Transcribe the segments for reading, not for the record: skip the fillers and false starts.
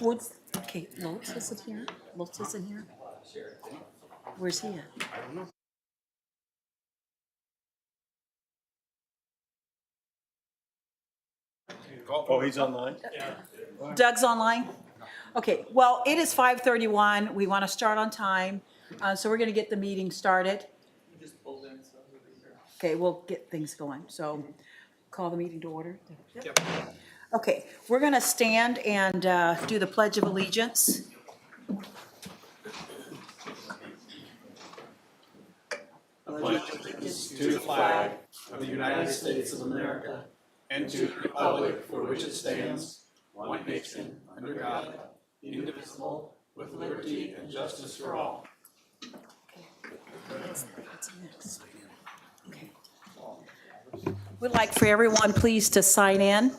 What's, okay, Lotz isn't here? Lotz isn't here? Where's he at? Oh, he's online? Doug's online? Okay, well, it is 5:31. We want to start on time, so we're going to get the meeting started. Okay, we'll get things going. So call the meeting to order. Yep. Okay, we're going to stand and do the Pledge of Allegiance. To the flag of the United States of America and to the republic for which it stands, one nation, under God, indivisible, with liberty and justice for all. What's next? Okay. We'd like for everyone, please, to sign in.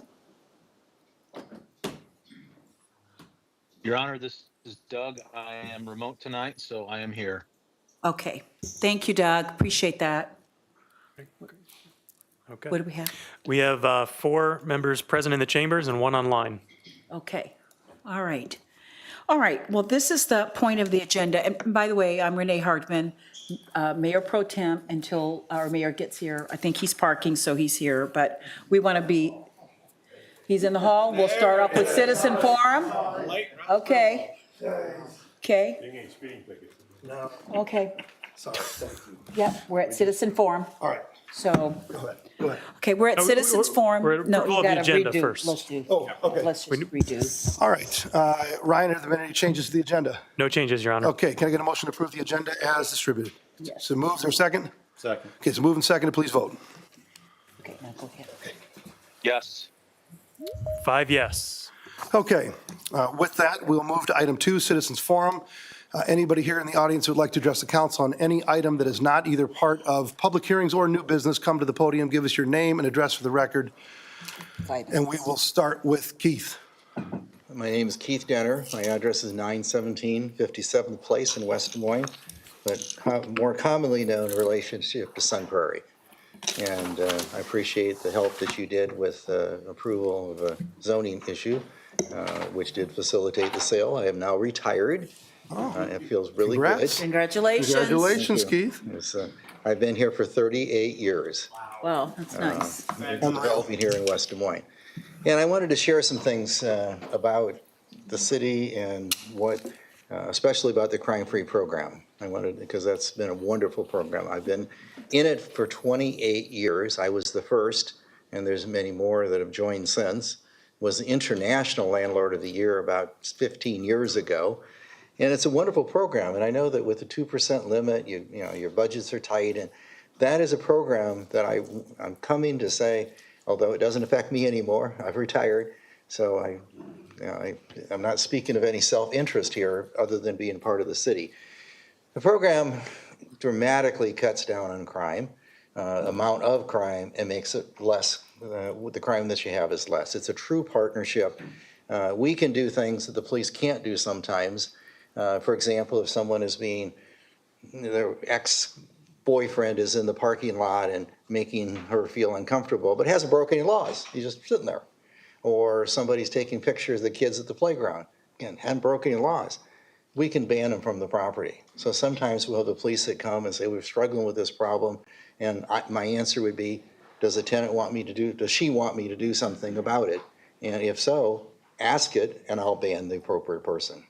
Your Honor, this is Doug. I am remote tonight, so I am here. Okay, thank you, Doug. Appreciate that. Okay. What do we have? We have 4 members present in the chambers and 1 online. Okay, all right. All right, well, this is the point of the agenda. And by the way, I'm Renee Hartman, Mayor Pro Tem until our mayor gets here. I think he's parking, so he's here, but we want to be, he's in the hall. We'll start off with citizen forum. Okay. Okay. No, Okay, sorry, thank you. yep, we're at citizen forum. All right, So, go ahead, go ahead. okay, we're at No, citizens forum. we're at No, approval you of the gotta agenda redo. first. Let's do. Oh, okay. Let's just redo. All right, Ryan, are there been any changes to the agenda? No changes, Your Honor. Okay, can I get a motion to approve the agenda as distributed? Yes. So moves or second? Second. Okay, so moving second, please vote. Okay, now go ahead. Yes. 5 yes. Okay, with that, we'll move to item 2, citizens forum. Anybody here in the audience who would like to address the council on any item that is not either part of public hearings or new business, come to the podium, give us your name and address for the record, and we will start with Keith. My name is Keith Denner. My address is 917 57th Place in West Des Moines, but more commonly known in relationship to Sun Prairie. And I appreciate the help that you did with approval of a zoning issue, which did facilitate the sale. I am now retired. It feels really Congrats. good. Congratulations. Congratulations, Thank you. Keith. It's, I've been here for 38 years. Wow, that's nice. Developing here in West Des Moines. And I wanted to share some things about the city and what, especially about the crime-free program. I wanted, because that's been a wonderful program. I've been in it for 28 years. I was the first, and there's many more that have joined since. Was the International Landlord of the Year about 15 years ago. And it's a wonderful program. And I know that with the 2% limit, you know, your budgets are tight. And that is a program that I'm coming to say, although it doesn't affect me anymore, I've retired. So I'm not speaking of any self-interest here other than being part of the city. The program dramatically cuts down on crime, amount of crime, and makes it less. The crime that you have is less. It's a true partnership. We can do things that the police can't do sometimes. For example, if someone is their ex-boyfriend is in the parking lot and making her feel uncomfortable, but hasn't broken any laws, he's just sitting there. Or somebody's taking pictures of the kids at the playground, again, hadn't broken any laws, we can ban them from the property. So sometimes we'll have the police that come and say, we're struggling with this problem, and my answer would be, does the tenant want me to do, does she want me to do something about it? And if so, ask it, and I'll ban the appropriate person.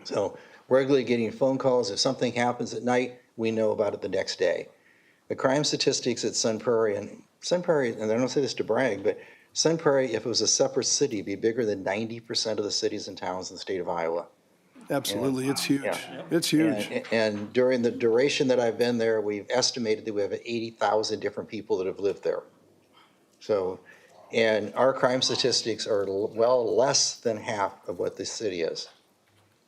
So regularly getting phone calls. If something happens at night, we know about it the next day. The crime statistics at Sun Prairie, and I don't say this to brag, but Sun Prairie, if it was a separate city, would be bigger than 90% of the cities and towns in the state of Iowa. Absolutely, it's huge. Yeah. It's huge. And during the duration that I've been there, we've estimated that we have 80,000 different people that have lived there. So, and our crime statistics are well less than half of what the city is.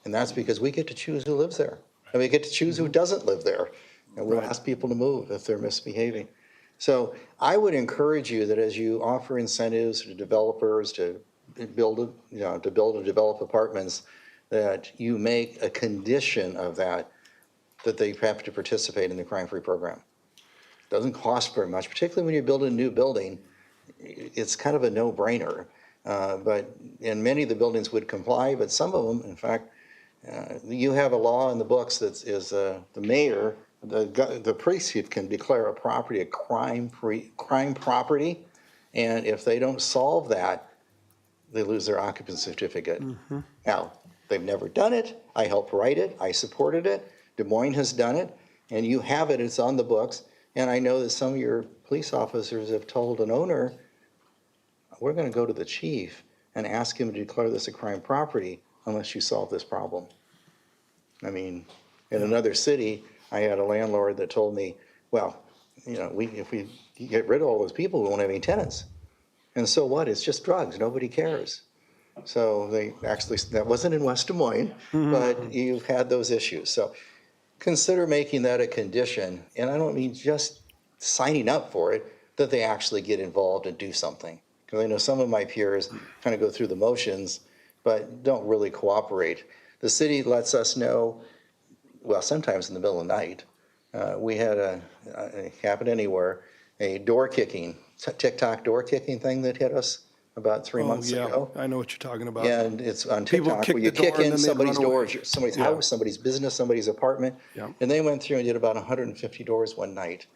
And that's because we get to choose who lives there. And we get to choose who doesn't live there. And we'll ask people to move if they're misbehaving. So I would encourage you that as you offer incentives to developers to build and develop apartments, that you make a condition of that they have to participate in the crime-free program. It doesn't cost very much, particularly when you build a new building. It's kind of a no-brainer. And many of the buildings would comply, but some of them, in fact, you have a law in the books that is the mayor, the police chief can declare a property a crime property, and if they don't solve that, they lose their occupancy certificate. Now, they've never done it. I helped write it. I supported it. Des Moines has done it, and you have it. It's on the books. And I know that some of your police officers have told an owner, we're going to go to the chief and ask him to declare this a crime property unless you solve this problem. I mean, in another city, I had a landlord that told me, well, you know, if we get rid of all those people, we won't have any tenants. And so what? It's just drugs. Nobody cares. So they actually, that wasn't in West Des Moines, but you've had those issues. So consider making that a condition. And I don't mean just signing up for it, that they actually get involved and do something. Because I know some of my peers kind of go through the motions, but don't really cooperate. The city lets us know, well, sometimes in the middle of the night. We had a happen anywhere, a door kicking, TikTok door kicking thing that hit us about 3 months ago. I know what you're talking about. And it's on People TikTok kick where you the door kick and in then they somebody's run away. door, somebody's Yeah. house, somebody's business, somebody's apartment. Yeah. And they went through and did about 150 doors one night.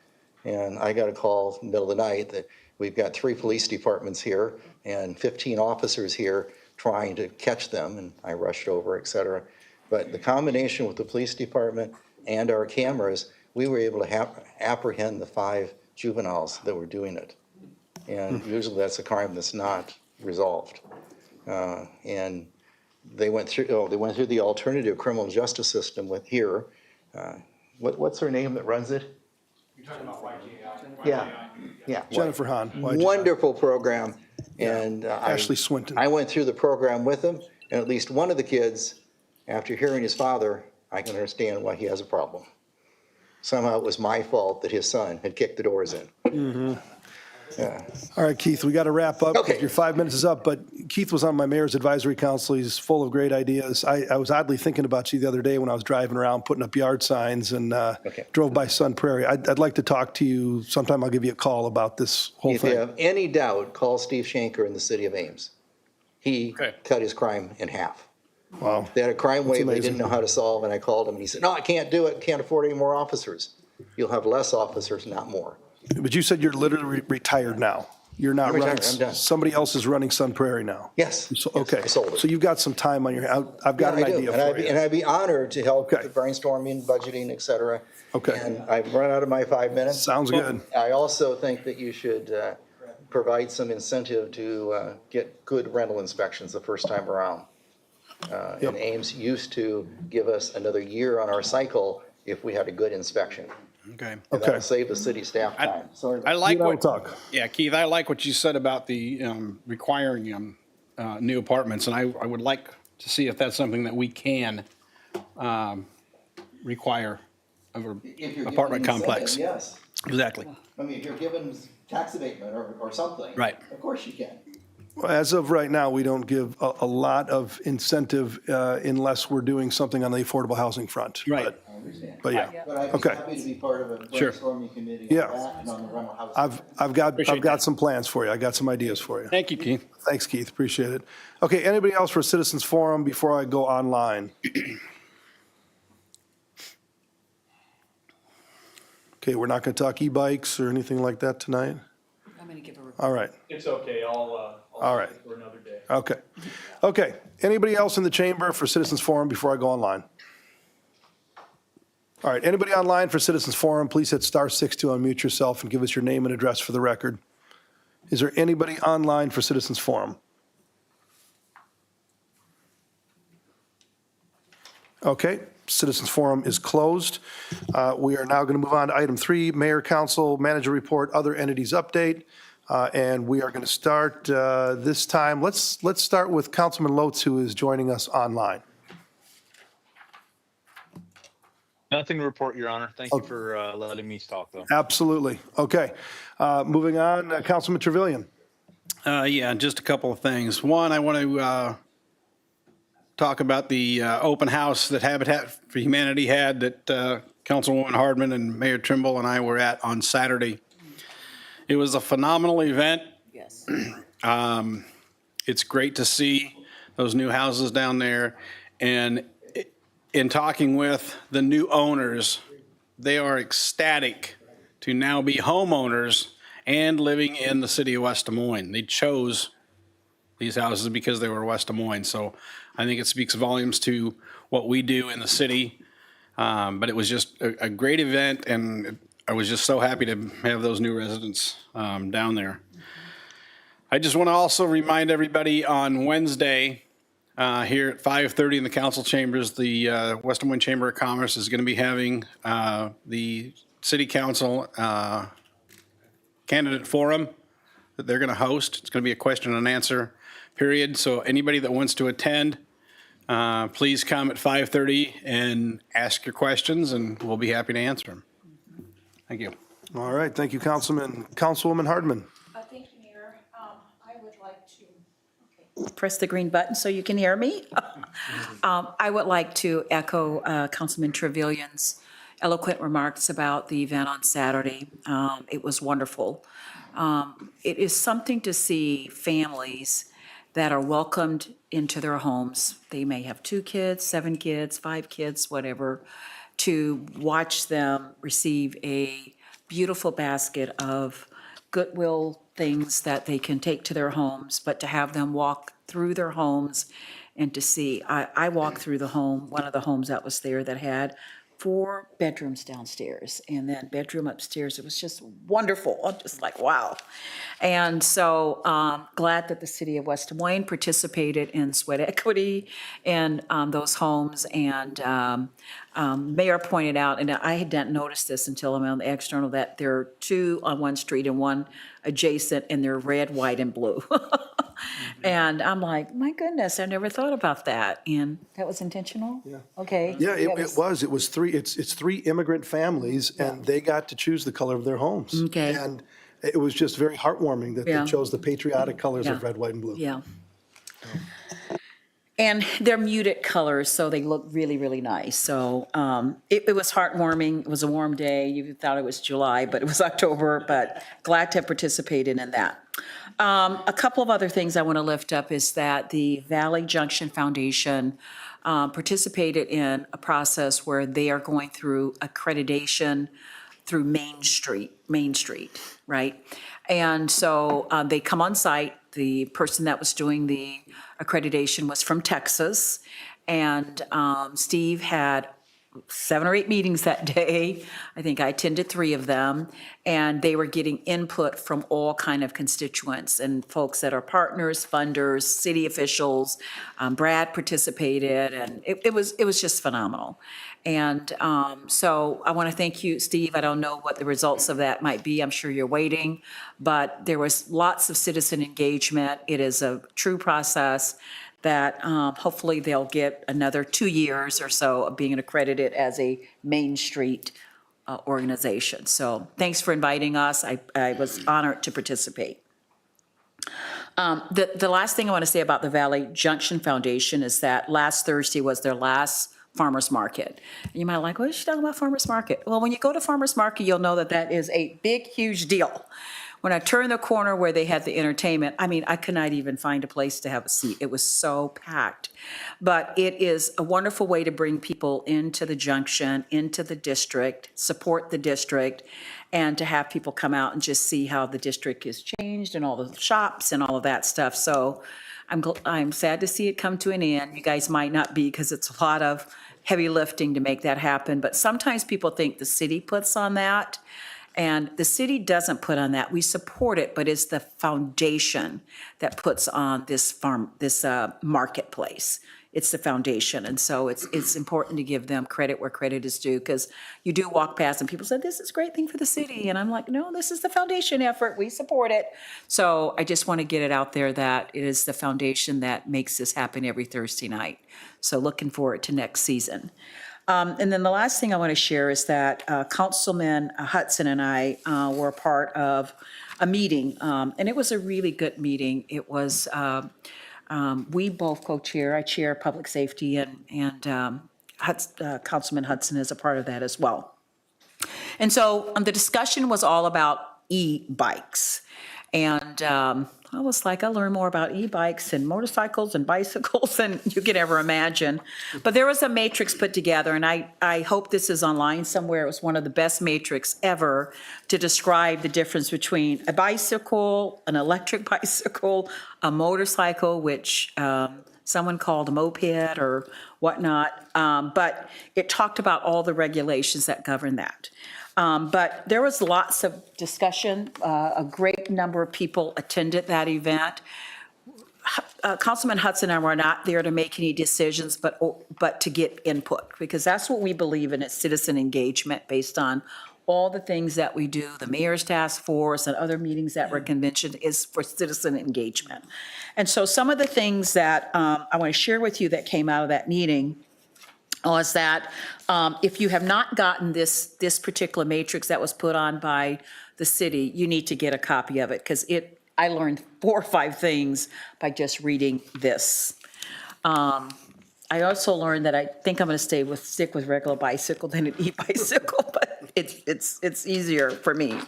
And I got a call in the middle of the night that we've got 3 police departments here and 15 officers here trying to catch them. And I rushed over, et cetera. But the combination with the police department and our cameras, we were able to apprehend the 5 juveniles that were doing it. And usually that's a crime that's not resolved. And they went through the alternative criminal justice system with here. What's her name that runs it? You're talking about YGI. Yeah. Jennifer Hahn. YGI. Wonderful program. And Ashley Swinton. I went through the program with him, and at least one of the kids, after hearing his father, I can understand why he has a problem. Somehow it was my fault that his son had kicked the doors in. All right, Keith, we got to wrap up. Okay. Your 5 minutes is up, but Keith was on my mayor's advisory council. He's full of great ideas. I was oddly thinking about you the other day when I was driving around putting up yard signs and drove by Sun Prairie. I'd like to talk to you sometime. I'll give you a call about this whole If you thing. have any doubt, call Steve Shanker in the city of Ames. He cut his crime in half. Wow. They had a crime wave they amazing. didn't know how to solve, and I called him, and he said, no, I can't do it, can't afford any more officers. You'll have less officers, not more. But you said you're literally retired now. You're not I'm running. retired. I'm done. Somebody else is running Sun Prairie now. Yes. So, Yes, okay. I sold it. So you've got some time on your, I've got an I do. idea And for you. And I'd be honored to help Okay. with the brainstorming, budgeting, et cetera. Okay. And I've run out of my 5 minutes. Sounds good. I also think that you should provide some incentive to get good rental inspections the first time around. And Ames used to give us another year on our cycle if we had a good inspection. Okay. And Okay. that'll save the city staff time. Sorry. I like You and I will what, talk. yeah, Keith, I like what you said about the requiring new apartments, and I would like to see if that's something that we can require of an If you're apartment given complex. incentive, yes. Exactly. I mean, if you're given tax abatement or something. Right. Of course you can. As of right now, we don't give a lot of incentive unless we're doing something on the affordable housing front. Right. I understand. But yeah, But I'd be Okay. happy to be part of a Sure. brainstorming committee Yeah. on that and on the rental housing. I've Appreciate got that. some plans for you. I got some ideas for you. Thank you, Keith. Thanks, Keith. Appreciate it. Okay, anybody else for Citizens Forum before I go online? Okay, we're not going to talk e-bikes or anything like that tonight? I'm going to give a report. All right, It's okay, I'll all right. for another day. Okay. Okay. Anybody else in the chamber for Citizens Forum before I go online? All right. Anybody online for Citizens Forum, please hit *6 to unmute yourself and give us your name and address for the record. Is there anybody online for Citizens Forum? Okay. Citizens Forum is closed. We are now going to move on to item 3, Mayor, Council, Manager Report, Other Entities Update. And we are going to start this time. Let's start with Councilman Lotz, who is joining us online. Nothing to report, Your Honor. Thank you for letting me talk, though. Absolutely. Okay. Moving on, Councilman Trevilian. Yeah, just a couple of things. One, I want to talk about the open house that Habitat for Humanity had that Councilwoman Hardman and Mayor Trimble and I were at on Saturday. It was a phenomenal event. Yes. It's great to see those new houses down there. And in talking with the new owners, they are ecstatic to now be homeowners and living in the city of West Des Moines. They chose these houses because they were West Des Moines. So I think it speaks volumes to what we do in the city. But it was just a great event, and I was just so happy to have those new residents down there. I just want to also remind everybody on Wednesday here at 5:30 in the council chambers, the West Des Moines Chamber of Commerce is going to be having the city council candidate forum that they're going to host. It's going to be a question and answer period. So anybody that wants to attend, please come at 5:30 and ask your questions, and we'll be happy to answer them. Thank you. All right, thank you, Councilman. Councilwoman Hardman. Thank you, Mayor. I would like to press the green button so you can hear me. I would like to echo Councilman Trevillion's eloquent remarks about the event on Saturday. It was wonderful. It is something to see families that are welcomed into their homes. They may have 2 kids, 7 kids, 5 kids, whatever, to watch them receive a beautiful basket of Goodwill things that they can take to their homes, but to have them walk through their homes and to see, I walked through the home, one of the homes that was there that had 4 bedrooms downstairs and then bedroom upstairs. It was just wonderful. I'm just like, wow. And so glad that the city of West Des Moines participated in sweat equity in those homes. And Mayor pointed out, and I hadn't noticed this until I'm on the external, that there are 2 on one street and 1 adjacent, and they're red, white, and blue. And I'm like, my goodness, I never thought about that. And that was intentional? Yeah. Okay. Yeah, it was. It was 3, it's 3 immigrant families, and they got to choose the color of their homes. Okay. And it was just very heartwarming that Yeah. they chose the patriotic colors of Yeah. red, white, and blue. Yeah. And they're muted colors, so they look really, really nice. So it was heartwarming. It was a warm day. You thought it was July, but it was October, but glad to have participated in that. A couple of other things I want to lift up is that the Valley Junction Foundation participated in a process where they are going through accreditation through Main Street, right? And so they come on site. The person that was doing the accreditation was from Texas. And Steve had 7 or 8 meetings that day. I think I attended 3 of them. And they were getting input from all kind of constituents and folks that are partners, funders, city officials. Brad participated, and it was just phenomenal. And so I want to thank you, Steve. I don't know what the results of that might be. I'm sure you're waiting. But there was lots of citizen engagement. It is a true process that hopefully they'll get another 2 years or so of being accredited as a Main Street organization. So thanks for inviting us. I was honored to participate. The last thing I want to say about the Valley Junction Foundation is that last Thursday was their last farmer's market. And you might like, what is she talking about farmer's market? Well, when you go to farmer's market, you'll know that that is a big, huge deal. When I turned the corner where they had the entertainment, I mean, I could not even find a place to have a seat. It was so packed. But it is a wonderful way to bring people into the junction, into the district, support the district, and to have people come out and just see how the district is changed and all the shops and all of that stuff. So I'm sad to see it come to an end. You guys might not be, because it's a lot of heavy lifting to make that happen. But sometimes people think the city puts on that. And the city doesn't put on that. We support it, but it's the foundation that puts on this marketplace. It's the foundation. And so it's important to give them credit where credit is due, because you do walk past and people say, this is a great thing for the city. And I'm like, no, this is the foundation effort. We support it. So I just want to get it out there that it is the foundation that makes this happen every Thursday night. So looking forward to next season. And then the last thing I want to share is that Councilman Hudson and I were a part of a meeting, and it was a really good meeting. It was, we both co-chair, I chair public safety, and Councilman Hudson is a part of that as well. And so the discussion was all about e-bikes. And I was like, I learned more about e-bikes and motorcycles and bicycles than you could ever imagine. But there was a matrix put together, and I hope this is online somewhere. It was one of the best matrix ever to describe the difference between a bicycle, an electric bicycle, a motorcycle, which someone called a moped or whatnot. But it talked about all the regulations that govern that. But there was lots of discussion. A great number of people attended that event. Councilman Hudson and I were not there to make any decisions, but to get input, because that's what we believe in, is citizen engagement based on all the things that we do. The mayor's task force and other meetings that were convention is for citizen engagement. And so some of the things that I want to share with you that came out of that meeting was that if you have not gotten this particular matrix that was put on by the city, you need to get a copy of it, because I learned 4 or 5 things by just reading this. I also learned that I think I'm going to stick with regular bicycle than an e-bicycle, but it's easier for me.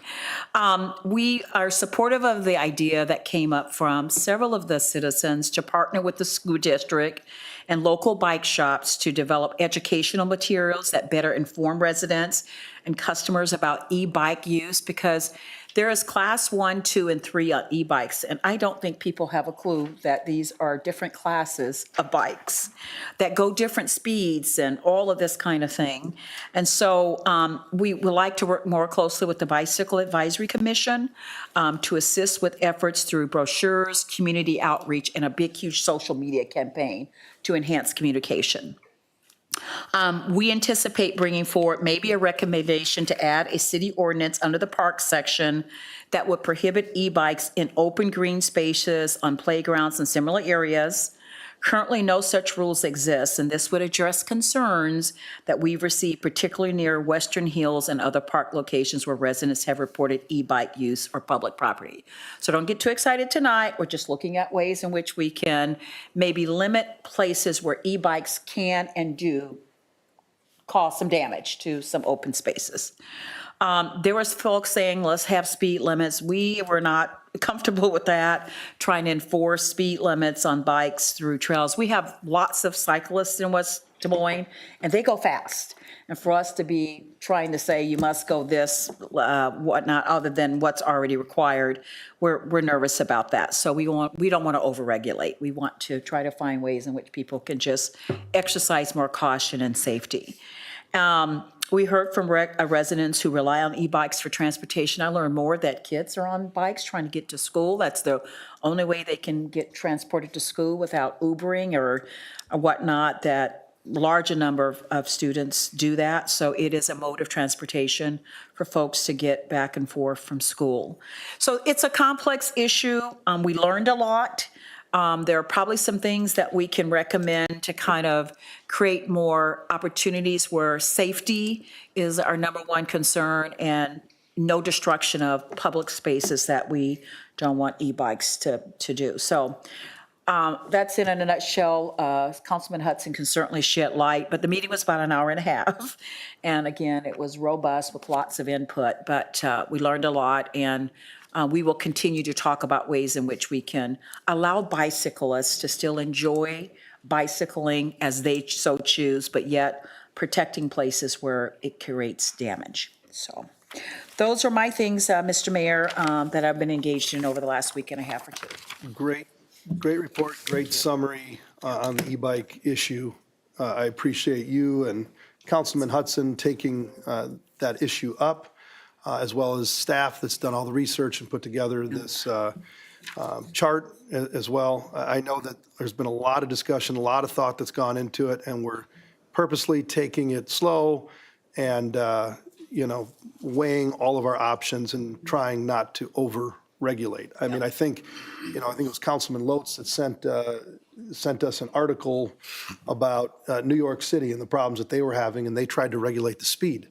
We are supportive of the idea that came up from several of the citizens to partner with the school district and local bike shops to develop educational materials that better inform residents and customers about e-bike use, because there is class 1, 2, and 3 on e-bikes, and I don't think people have a clue that these are different classes of bikes that go different speeds and all of this kind of thing. And so we would like to work more closely with the Bicycle Advisory Commission to assist with efforts through brochures, community outreach, and a big, huge social media campaign to enhance communication. We anticipate bringing forward maybe a recommendation to add a city ordinance under the park section that would prohibit e-bikes in open green spaces, on playgrounds, and similar areas. Currently, no such rules exist, and this would address concerns that we've received, particularly near Western Hills and other park locations where residents have reported e-bike use or public property. So don't get too excited tonight. We're just looking at ways in which we can maybe limit places where e-bikes can and do cause some damage to some open spaces. There was folks saying, let's have speed limits. We were not comfortable with that, trying to enforce speed limits on bikes through trails. We have lots of cyclists in West Des Moines, and they go fast. And for us to be trying to say you must go this, whatnot, other than what's already required, we're nervous about that. So we don't want to overregulate. We want to try to find ways in which people can just exercise more caution and safety. We heard from residents who rely on e-bikes for transportation. I learned more that kids are on bikes trying to get to school. That's the only way they can get transported to school without Ubering or whatnot, that larger number of students do that. So it is a mode of transportation for folks to get back and forth from school. So it's a complex issue. We learned a lot. There are probably some things that we can recommend to kind of create more opportunities where safety is our number one concern and no destruction of public spaces that we don't want e-bikes to do. So that's in a nutshell. Councilman Hudson can certainly shed light, but the meeting was about an hour and a half. And again, it was robust with lots of input, but we learned a lot, and we will continue to talk about ways in which we can allow bicyclists to still enjoy bicycling as they so choose, but yet protecting places where it creates damage. So those are my things, Mr. Mayor, that I've been engaged in over the last week and a half or two. Great report, great summary on the e-bike issue. I appreciate you and Councilman Hudson taking that issue up, as well as staff that's done all the research and put together this chart as well. I know that there's been a lot of discussion, a lot of thought that's gone into it, and we're purposely taking it slow and, weighing all of our options and trying not to over-regulate. I mean, I think it was Councilman Lotz that sent us an article about New York City and the problems that they were having, and they tried to regulate the speed.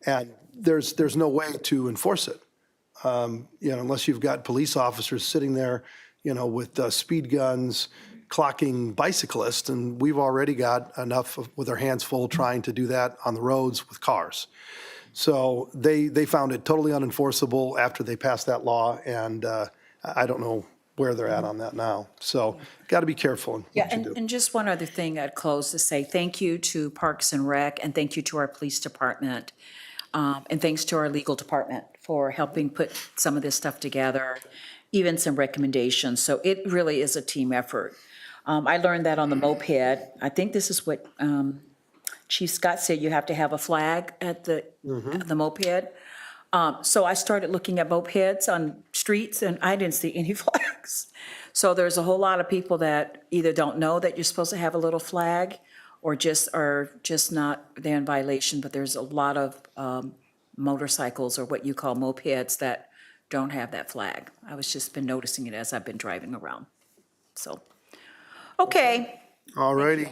And there's no way to enforce it, unless you've got police officers sitting there, with speed guns, clocking bicyclists, and we've already got enough with our hands full trying to do that on the roads with cars. So they found it totally unenforceable after they passed that law, and I don't know where they're at on that now. So got to be careful in Yeah, what you and, do. and just one other thing I'd close to say, thank you to Parks and Rec, and thank you to our police department, and thanks to our legal department for helping put some of this stuff together, even some recommendations. So it really is a team effort. I learned that on the moped. I think this is what Chief Scott said, you have to have a flag at the moped. So I started looking at mopeds on streets, and I didn't see any flags. So there's a whole lot of people that either don't know that you're supposed to have a little flag, or just are just not, they're in violation, but there's a lot of motorcycles, or what you call mopeds, that don't have that flag. I was just been noticing it as I've been driving around. So, okay. All righty.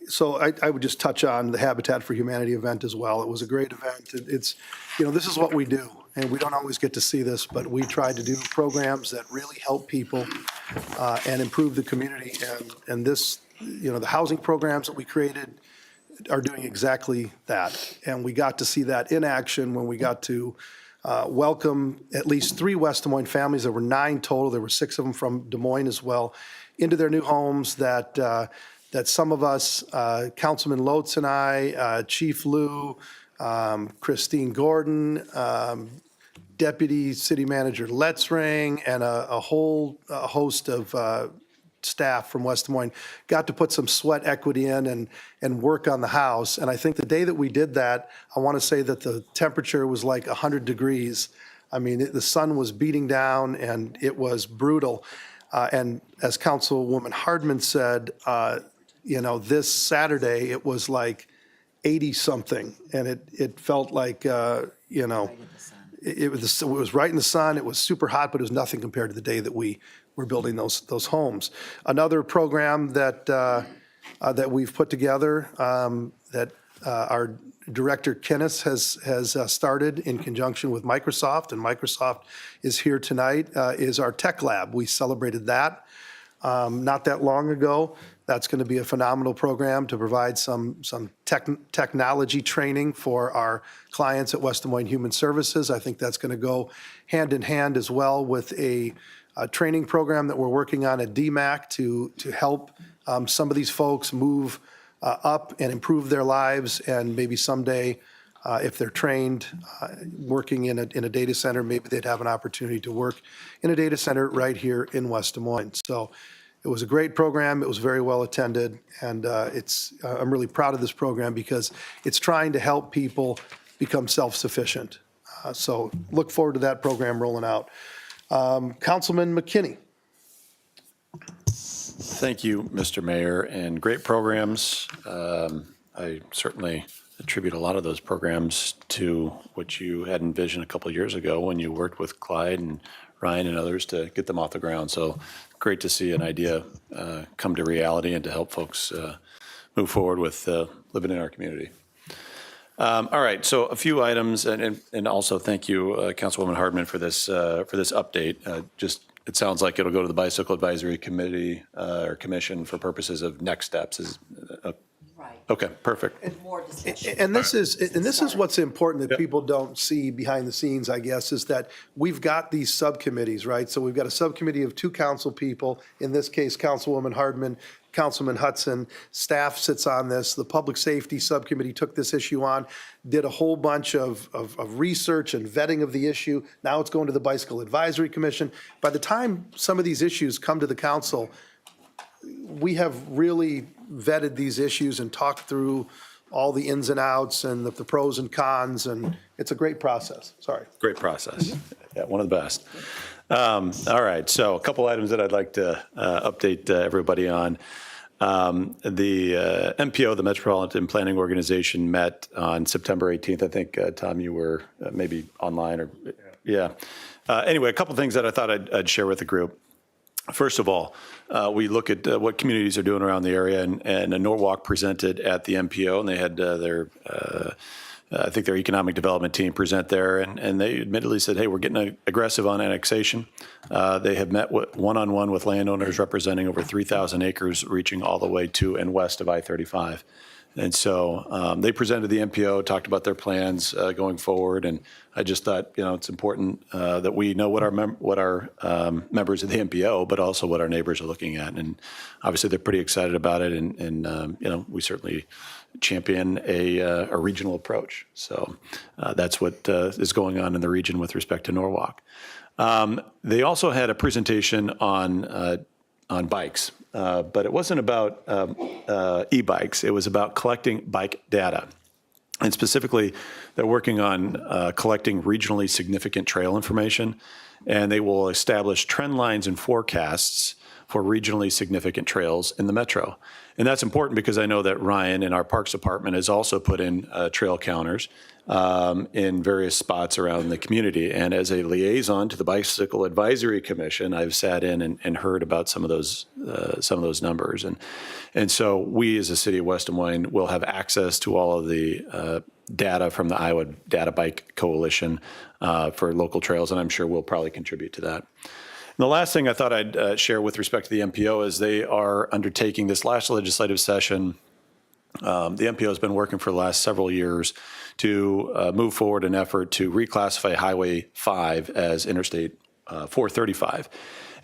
So I would just touch on the Habitat for Humanity event as well. It was a great event. It's, this is what we do, and we don't always get to see this, but we try to do programs that really help people and improve the community. And this, the housing programs that we created are doing exactly that. And we got to see that in action when we got to welcome at least 3 West Des Moines families. There were 9 total. There were 6 of them from Des Moines as well, into their new homes that some of us, Councilman Lotz and I, Chief Lou, Christine Gordon, Deputy City Manager Letzring, and a whole host of staff from West Des Moines got to put some sweat equity in and work on the house. And I think the day that we did that, I want to say that the temperature was like 100 degrees. I mean, the sun was beating down, and it was brutal. And as Councilwoman Hardman said, this Saturday, it was like 80-something, and it felt like, it was right in the sun. It was super hot, but it was nothing compared to the day that we were building those homes. Another program that we've put together that our Director Kinnis has started in conjunction with Microsoft, and Microsoft is here tonight, is our Tech Lab. We celebrated that not that long ago. That's going to be a phenomenal program to provide some technology training for our clients at West Des Moines Human Services. I think that's going to go hand in hand as well with a training program that we're working on at DMAC to help some of these folks move up and improve their lives, and maybe someday, if they're trained working in a data center, maybe they'd have an opportunity to work in a data center right here in West Des Moines. So it was a great program. It was very well attended, and I'm really proud of this program because it's trying to help people become self-sufficient. So look forward to that program rolling out. Councilman McKinney. Thank you, Mr. Mayor, and great programs. I certainly attribute a lot of those programs to what you had envisioned a couple of years ago when you worked with Clyde and Ryan and others to get them off the ground. So great to see an idea come to reality and to help folks move forward with living in our community. All right, so a few items, and also thank you, Councilwoman Hardman, for this update. It sounds like it'll go to the Bicycle Advisory Committee or Commission for purposes of next steps. Right. Okay, perfect. More discussion. And this is what's important that people don't see behind the scenes, I guess, is that we've got these subcommittees, right? So we've got a subcommittee of 2 council people, in this case, Councilwoman Hardman, Councilman Hudson. Staff sits on this. The Public Safety Subcommittee took this issue on, did a whole bunch of research and vetting of the issue. Now it's going to the Bicycle Advisory Commission. By the time some of these issues come to the council, we have really vetted these issues and talked through all the ins and outs and the pros and cons, and it's a great process. Sorry. Great process. Yeah, one of the best. All right, so a couple items that I'd like to update everybody on. The MPO, the Metropolitan Planning Organization, met on September 18th. I think, Tom, you were maybe online or, yeah. Anyway, a couple things that I thought I'd share with the group. First of all, we look at what communities are doing around the area, and Norwalk presented at the MPO, and they had I think their economic development team present there, and they admittedly said, hey, we're getting aggressive on annexation. They have met one-on-one with landowners representing over 3,000 acres reaching all the way to and west of I-35. And so they presented the MPO, talked about their plans going forward, and I just thought, it's important that we know what our members of the MPO, but also what our neighbors are looking at. And obviously, they're pretty excited about it, and we certainly champion a regional approach. So that's what is going on in the region with respect to Norwalk. They also had a presentation on bikes, but it wasn't about e-bikes. It was about collecting bike data. And specifically, they're working on collecting regionally significant trail information, and they will establish trend lines and forecasts for regionally significant trails in the metro. And that's important because I know that Ryan in our Parks Department has also put in trail counters in various spots around the community. And as a liaison to the Bicycle Advisory Commission, I've sat in and heard about some of those numbers. And so we as a city of West Des Moines will have access to all of the data from the Iowa Data Bike Coalition for local trails, and I'm sure we'll probably contribute to that. And the last thing I thought I'd share with respect to the MPO is they are undertaking this last legislative session. The MPO has been working for the last several years to move forward an effort to reclassify Highway 5 as Interstate 435.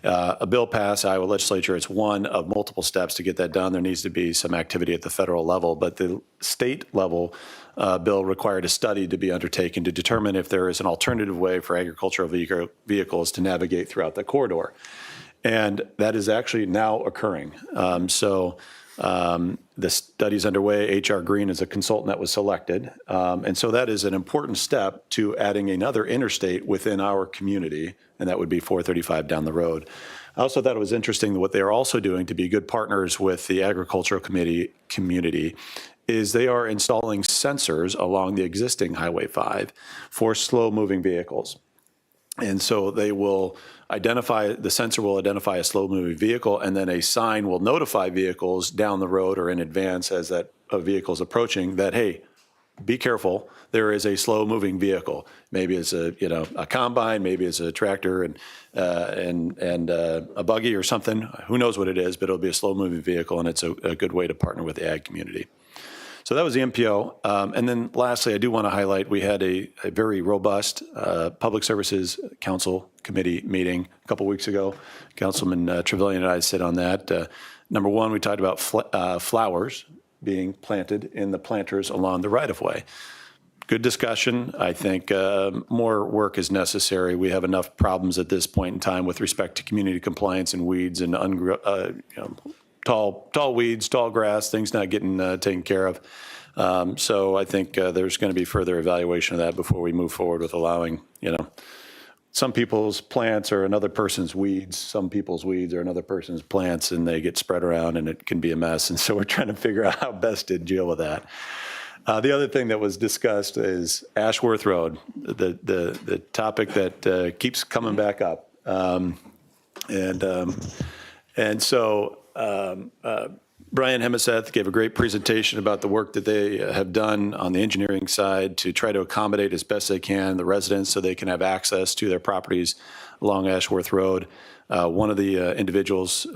A bill passed Iowa legislature. It's one of multiple steps to get that done. There needs to be some activity at the federal level, but the state level bill required a study to be undertaken to determine if there is an alternative way for agricultural vehicles to navigate throughout the corridor. And that is actually now occurring. The study's underway. H.R. Green is a consultant that was selected. And so that is an important step to adding another interstate within our community, and that would be 435 down the road. I also thought it was interesting that what they are also doing to be good partners with the agricultural community is they are installing sensors along the existing Highway 5 for slow-moving vehicles. And so the sensor will identify a slow-moving vehicle, and then a sign will notify vehicles down the road or in advance as that vehicle is approaching that, hey, be careful, there is a slow-moving vehicle. Maybe it's a combine, maybe it's a tractor and a buggy or something. Who knows what it is, but it'll be a slow-moving vehicle, and it's a good way to partner with the ag community. So that was the MPO. And then lastly, I do want to highlight, we had a very robust Public Services Council Committee meeting a couple weeks ago. Councilman Trevelyan and I sit on that. Number one, we talked about flowers being planted in the planters along the right-of-way. Good discussion. I think more work is necessary. We have enough problems at this point in time with respect to community compliance and weeds and tall weeds, tall grass, things not getting taken care of. So I think there's going to be further evaluation of that before we move forward with allowing, some people's plants are another person's weeds, some people's weeds are another person's plants, and they get spread around and it can be a mess. And so we're trying to figure out how best to deal with that. The other thing that was discussed is Ashworth Road, the topic that keeps coming back up. Brian Hemiseth gave a great presentation about the work that they have done on the engineering side to try to accommodate as best they can the residents so they can have access to their properties along Ashworth Road. One of the individuals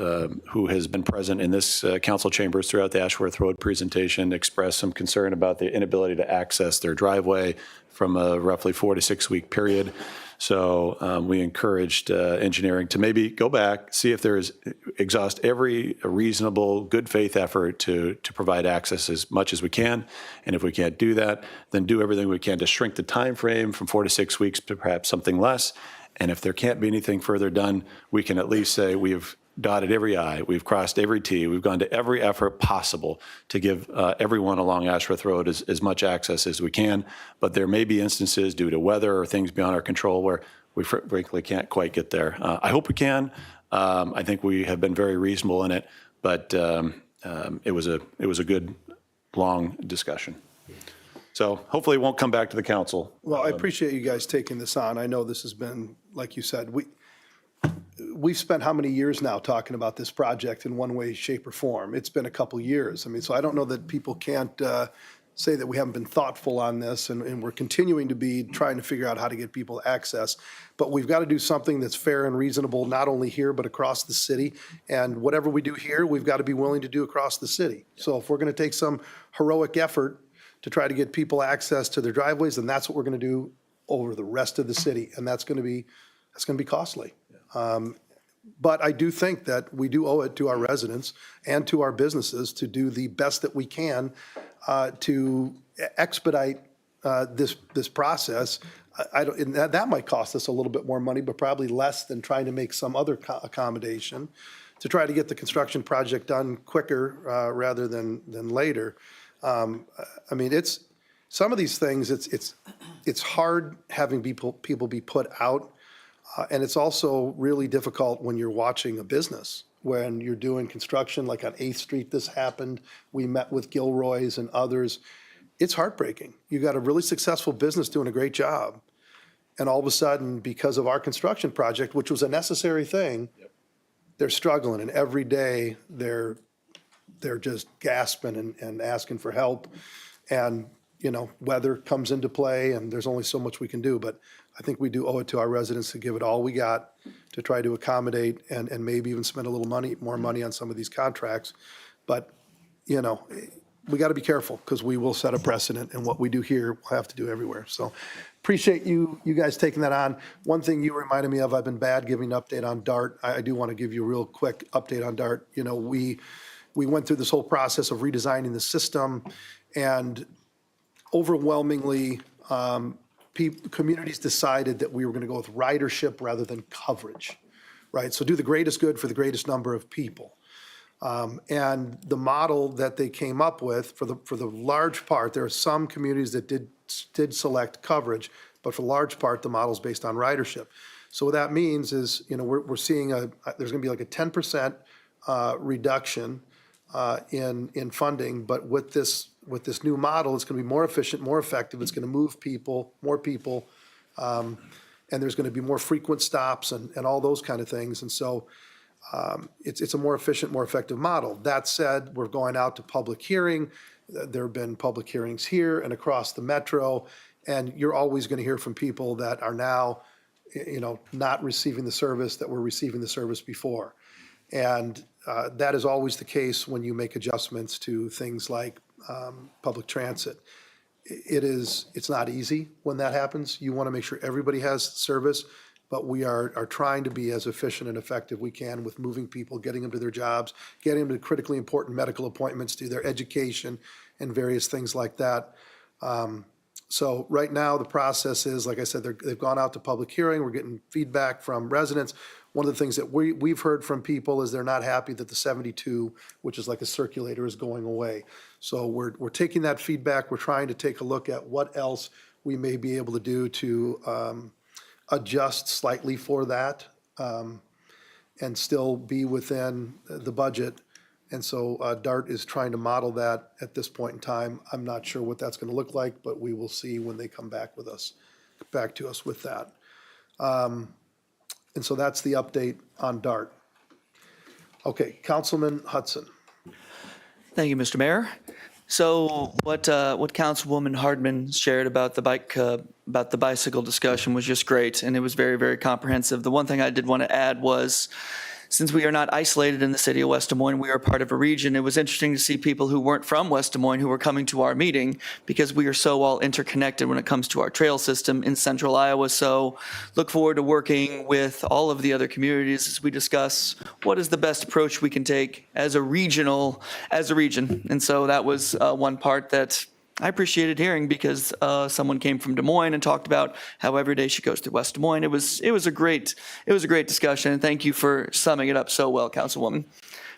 who has been present in this council chambers throughout the Ashworth Road presentation expressed some concern about the inability to access their driveway from a roughly 4 to 6 week period. So we encouraged engineering to maybe go back, see if there is, exhaust every reasonable good faith effort to provide access as much as we can. And if we can't do that, then do everything we can to shrink the time frame from 4 to 6 weeks to perhaps something less. And if there can't be anything further done, we can at least say we've dotted every I, we've crossed every T, we've gone to every effort possible to give everyone along Ashworth Road as much access as we can. But there may be instances due to weather or things beyond our control where we frankly can't quite get there. I hope we can. I think we have been very reasonable in it, but it was a good, long discussion. So hopefully it won't come back to the council. Well, I appreciate you guys taking this on. I know this has been, like you said, we've spent how many years now talking about this project in one way, shape, or form? It's been a couple years. I mean, so I don't know that people can't say that we haven't been thoughtful on this, and we're continuing to be trying to figure out how to get people access. But we've got to do something that's fair and reasonable, not only here, but across the city. And whatever we do here, we've got to be willing to do across the city. So if we're going to take some heroic effort to try to get people access to their driveways, then that's what we're going to do over the rest of the city. And that's going to be costly. But I do think that we do owe it to our residents and to our businesses to do the best that we can to expedite this process. And that might cost us a little bit more money, but probably less than trying to make some other accommodation to try to get the construction project done quicker rather than later. I mean, it's some of these things. It's hard having people be put out. And it's also really difficult when you're watching a business, when you're doing construction, like on 8th Street, this happened. We met with Gilroy's and others. It's heartbreaking. You got a really successful business doing a great job. And all of a sudden, because of our construction project, which was a necessary thing, they're struggling. And every day they're just gasping and asking for help. And, you know, weather comes into play and there's only so much we can do. But I think we do owe it to our residents to give it all we got to try to accommodate and maybe even spend a little more money on some of these contracts. But, you know, we got to be careful because we will set a precedent, and what we do here, we'll have to do everywhere. So appreciate you guys taking that on. One thing you reminded me of, I've been bad giving an update on DART. I do want to give you a real quick update on DART. You know, we went through this whole process of redesigning the system, and overwhelmingly, communities decided that we were going to go with ridership rather than coverage, right? So do the greatest good for the greatest number of people. And the model that they came up with, for the large part, there are some communities that did select coverage, but for the large part, the model's based on ridership. So what that means is, you know, we're seeing there's going to be like a 10% reduction in funding, but with this new model, it's going to be more efficient, more effective. It's going to move more people, and there's going to be more frequent stops and all those kind of things. And so it's a more efficient, more effective model. That said, we're going out to public hearing. There have been public hearings here and across the metro, and you're always going to hear from people that are now, you know, not receiving the service that were receiving the service before. And that is always the case when you make adjustments to things like public transit. It's not easy when that happens. You want to make sure everybody has service, but we are trying to be as efficient and effective we can with moving people, getting them to their jobs, getting them to critically important medical appointments, to their education, and various things like that. So right now, the process is, like I said, they've gone out to public hearing. We're getting feedback from residents. One of the things that we've heard from people is they're not happy that the 72, which is like a circulator, is going away. So we're taking that feedback. We're trying to take a look at what else we may be able to do to adjust slightly for that and still be within the budget. And so DART is trying to model that at this point in time. I'm not sure what that's going to look like, but we will see when they come back to us with that. And so that's the update on DART. Okay, Councilman Hudson. Thank you, Mr. Mayor. So what Councilwoman Hardman shared about the bicycle discussion was just great, and it was very, very comprehensive. The one thing I did want to add was, since we are not isolated in the city of West Des Moines, we are part of a region. It was interesting to see people who weren't from West Des Moines who were coming to our meeting because we are so all interconnected when it comes to our trail system in central Iowa. So look forward to working with all of the other communities as we discuss what is the best approach we can take as a region. And so that was one part that I appreciated hearing, because someone came from Des Moines and talked about how every day she goes to West Des Moines. It was a great discussion, and thank you for summing it up so well, Councilwoman.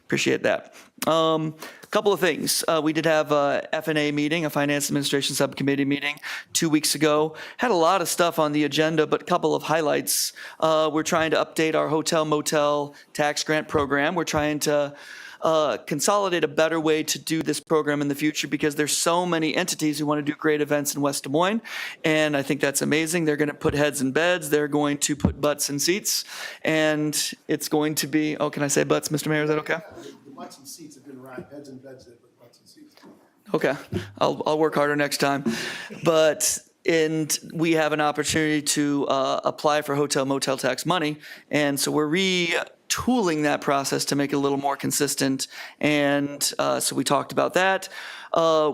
Appreciate that. Couple of things. We did have a F&A meeting, a Finance Administration Subcommittee meeting 2 weeks ago. Had a lot of stuff on the agenda, but a couple of highlights. We're trying to update our hotel motel tax grant program. We're trying to consolidate a better way to do this program in the future, because there's so many entities who want to do great events in West Des Moines, and I think that's amazing. They're going to put heads in beds, they're going to put butts in seats, and it's going to be, oh, can I say butts, Mr. Mayor, is that okay? The butts and seats have been around, heads and beds, but butts and seats. Okay, I'll work harder next time. And we have an opportunity to apply for hotel motel tax money. And so we're retooling that process to make it a little more consistent. And so we talked about that.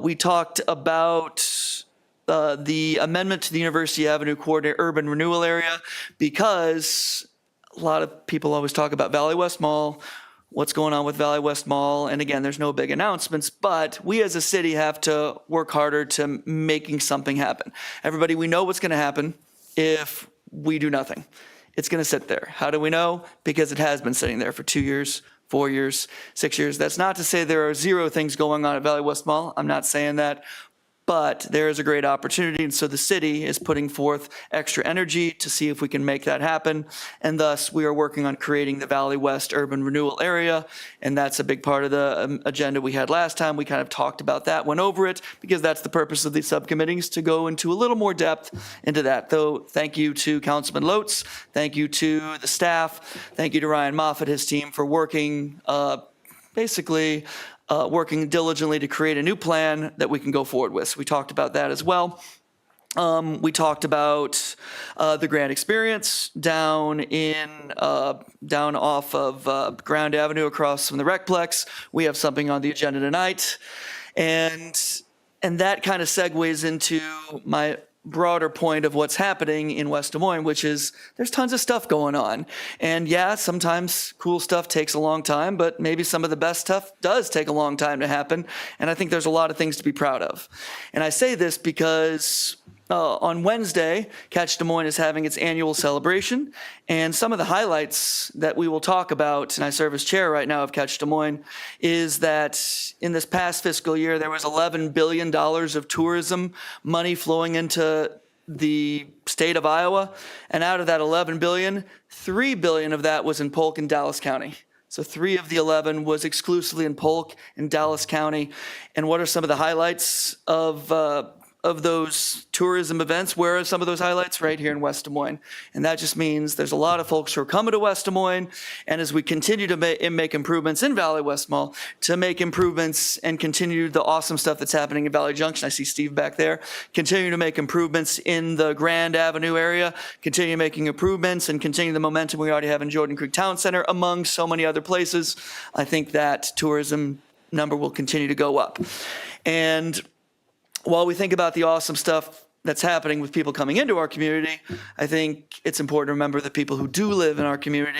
We talked about the amendment to the University Avenue Corridor Urban Renewal Area, because a lot of people always talk about Valley West Mall, what's going on with Valley West Mall. And again, there's no big announcements, but we as a city have to work harder to making something happen. Everybody, we know what's going to happen if we do nothing. It's going to sit there. How do we know? Because it has been sitting there for 2 years, 4 years, 6 years. That's not to say there are zero things going on at Valley West Mall. I'm not saying that. But there is a great opportunity, and so the city is putting forth extra energy to see if we can make that happen. And thus, we are working on creating the Valley West Urban Renewal Area, and that's a big part of the agenda we had last time. We kind of talked about that, went over it, because that's the purpose of these subcommittees, to go into a little more depth into that. Though, thank you to Councilman Lotz, thank you to the staff, thank you to Ryan Moffett, his team, for working working diligently to create a new plan that we can go forward with. So we talked about that as well. We talked about the Grand Experience down off of Grand Avenue across from the Recplex. We have something on the agenda tonight. And that kind of segues into my broader point of what's happening in West Des Moines, which is there's tons of stuff going on. And yeah, sometimes cool stuff takes a long time, but maybe some of the best stuff does take a long time to happen. And I think there's a lot of things to be proud of. And I say this because on Wednesday, Catch Des Moines is having its annual celebration. And some of the highlights that we will talk about, and I serve as chair right now of Catch Des Moines, is that in this past fiscal year, there was $11 billion of tourism money flowing into the state of Iowa. And out of that $11 billion, $3 billion of that was in Polk and Dallas County. So 3 of the 11 was exclusively in Polk and Dallas County. And what are some of the highlights of those tourism events? Where are some of those highlights? Right here in West Des Moines. And that just means there's a lot of folks who are coming to West Des Moines. And as we continue to make improvements in Valley West Mall, to make improvements and continue the awesome stuff that's happening in Valley Junction. I see Steve back there. Continue to make improvements in the Grand Avenue area. Continue making improvements and continue the momentum we already have in Jordan Creek Town Center, among so many other places. I think that tourism number will continue to go up. And while we think about the awesome stuff that's happening with people coming into our community, I think it's important to remember the people who do live in our community.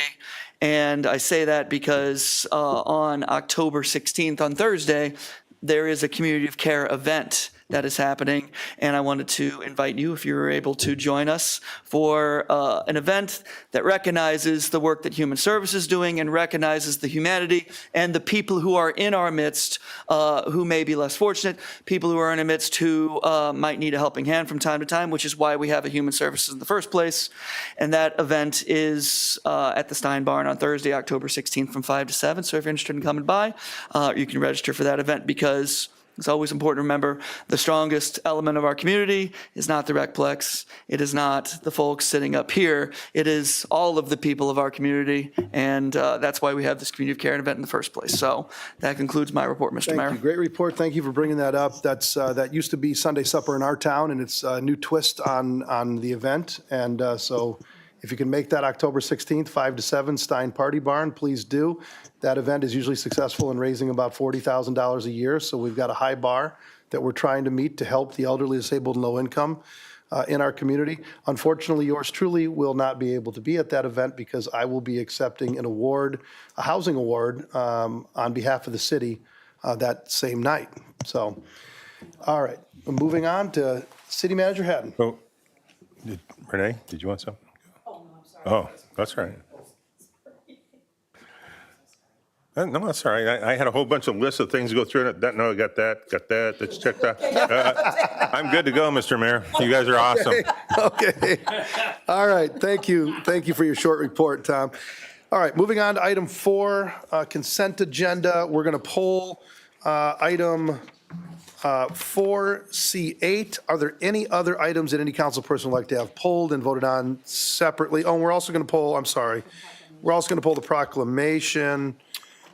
And I say that because on October 16th, on Thursday, there is a Community of Care event that is happening. And I wanted to invite you, if you were able to join us, for an event that recognizes the work that Human Services is doing and recognizes the humanity and the people who are in our midst who may be less fortunate, people who are in our midst who might need a helping hand from time to time, which is why we have a Human Services in the first place. And that event is at the Stein Barn on Thursday, October 16th from 5 to 7. So if you're interested in coming by, you can register for that event, because it's always important to remember the strongest element of our community is not the Recplex. It is not the folks sitting up here. It is all of the people of our community. And that's why we have this Community of Care event in the first place. So that concludes my report, Mr. Mayor. Thank you. Great report. Thank you for bringing that up. That used to be Sunday Supper in our town, and it's a new twist on the event. And so if you can make that October 16th, 5 to 7, Stein Party Barn, please do. That event is usually successful in raising about $40,000 a year, so we've got a high bar that we're trying to meet to help the elderly, disabled, and low income in our community. Unfortunately, yours truly will not be able to be at that event because I will be accepting an award, a housing award, on behalf of the city that same night. So, all right, moving on to City Manager Hatton. Oh, Renee, did you want something? Oh, no, I'm sorry. Oh, that's all right. No, that's all right. I had a whole bunch of lists of things to go through. No, I got that, let's check that. I'm good to go, Mr. Mayor. You guys are awesome. Okay. All right. Thank you. Thank you for your short report, Tom. All right. Moving on to item 4, consent agenda. We're going to poll item 4C8. Are there any other items that any council person would like to have polled and voted on separately? Oh, and we're also going to poll, I'm sorry. We're also going to poll the proclamation.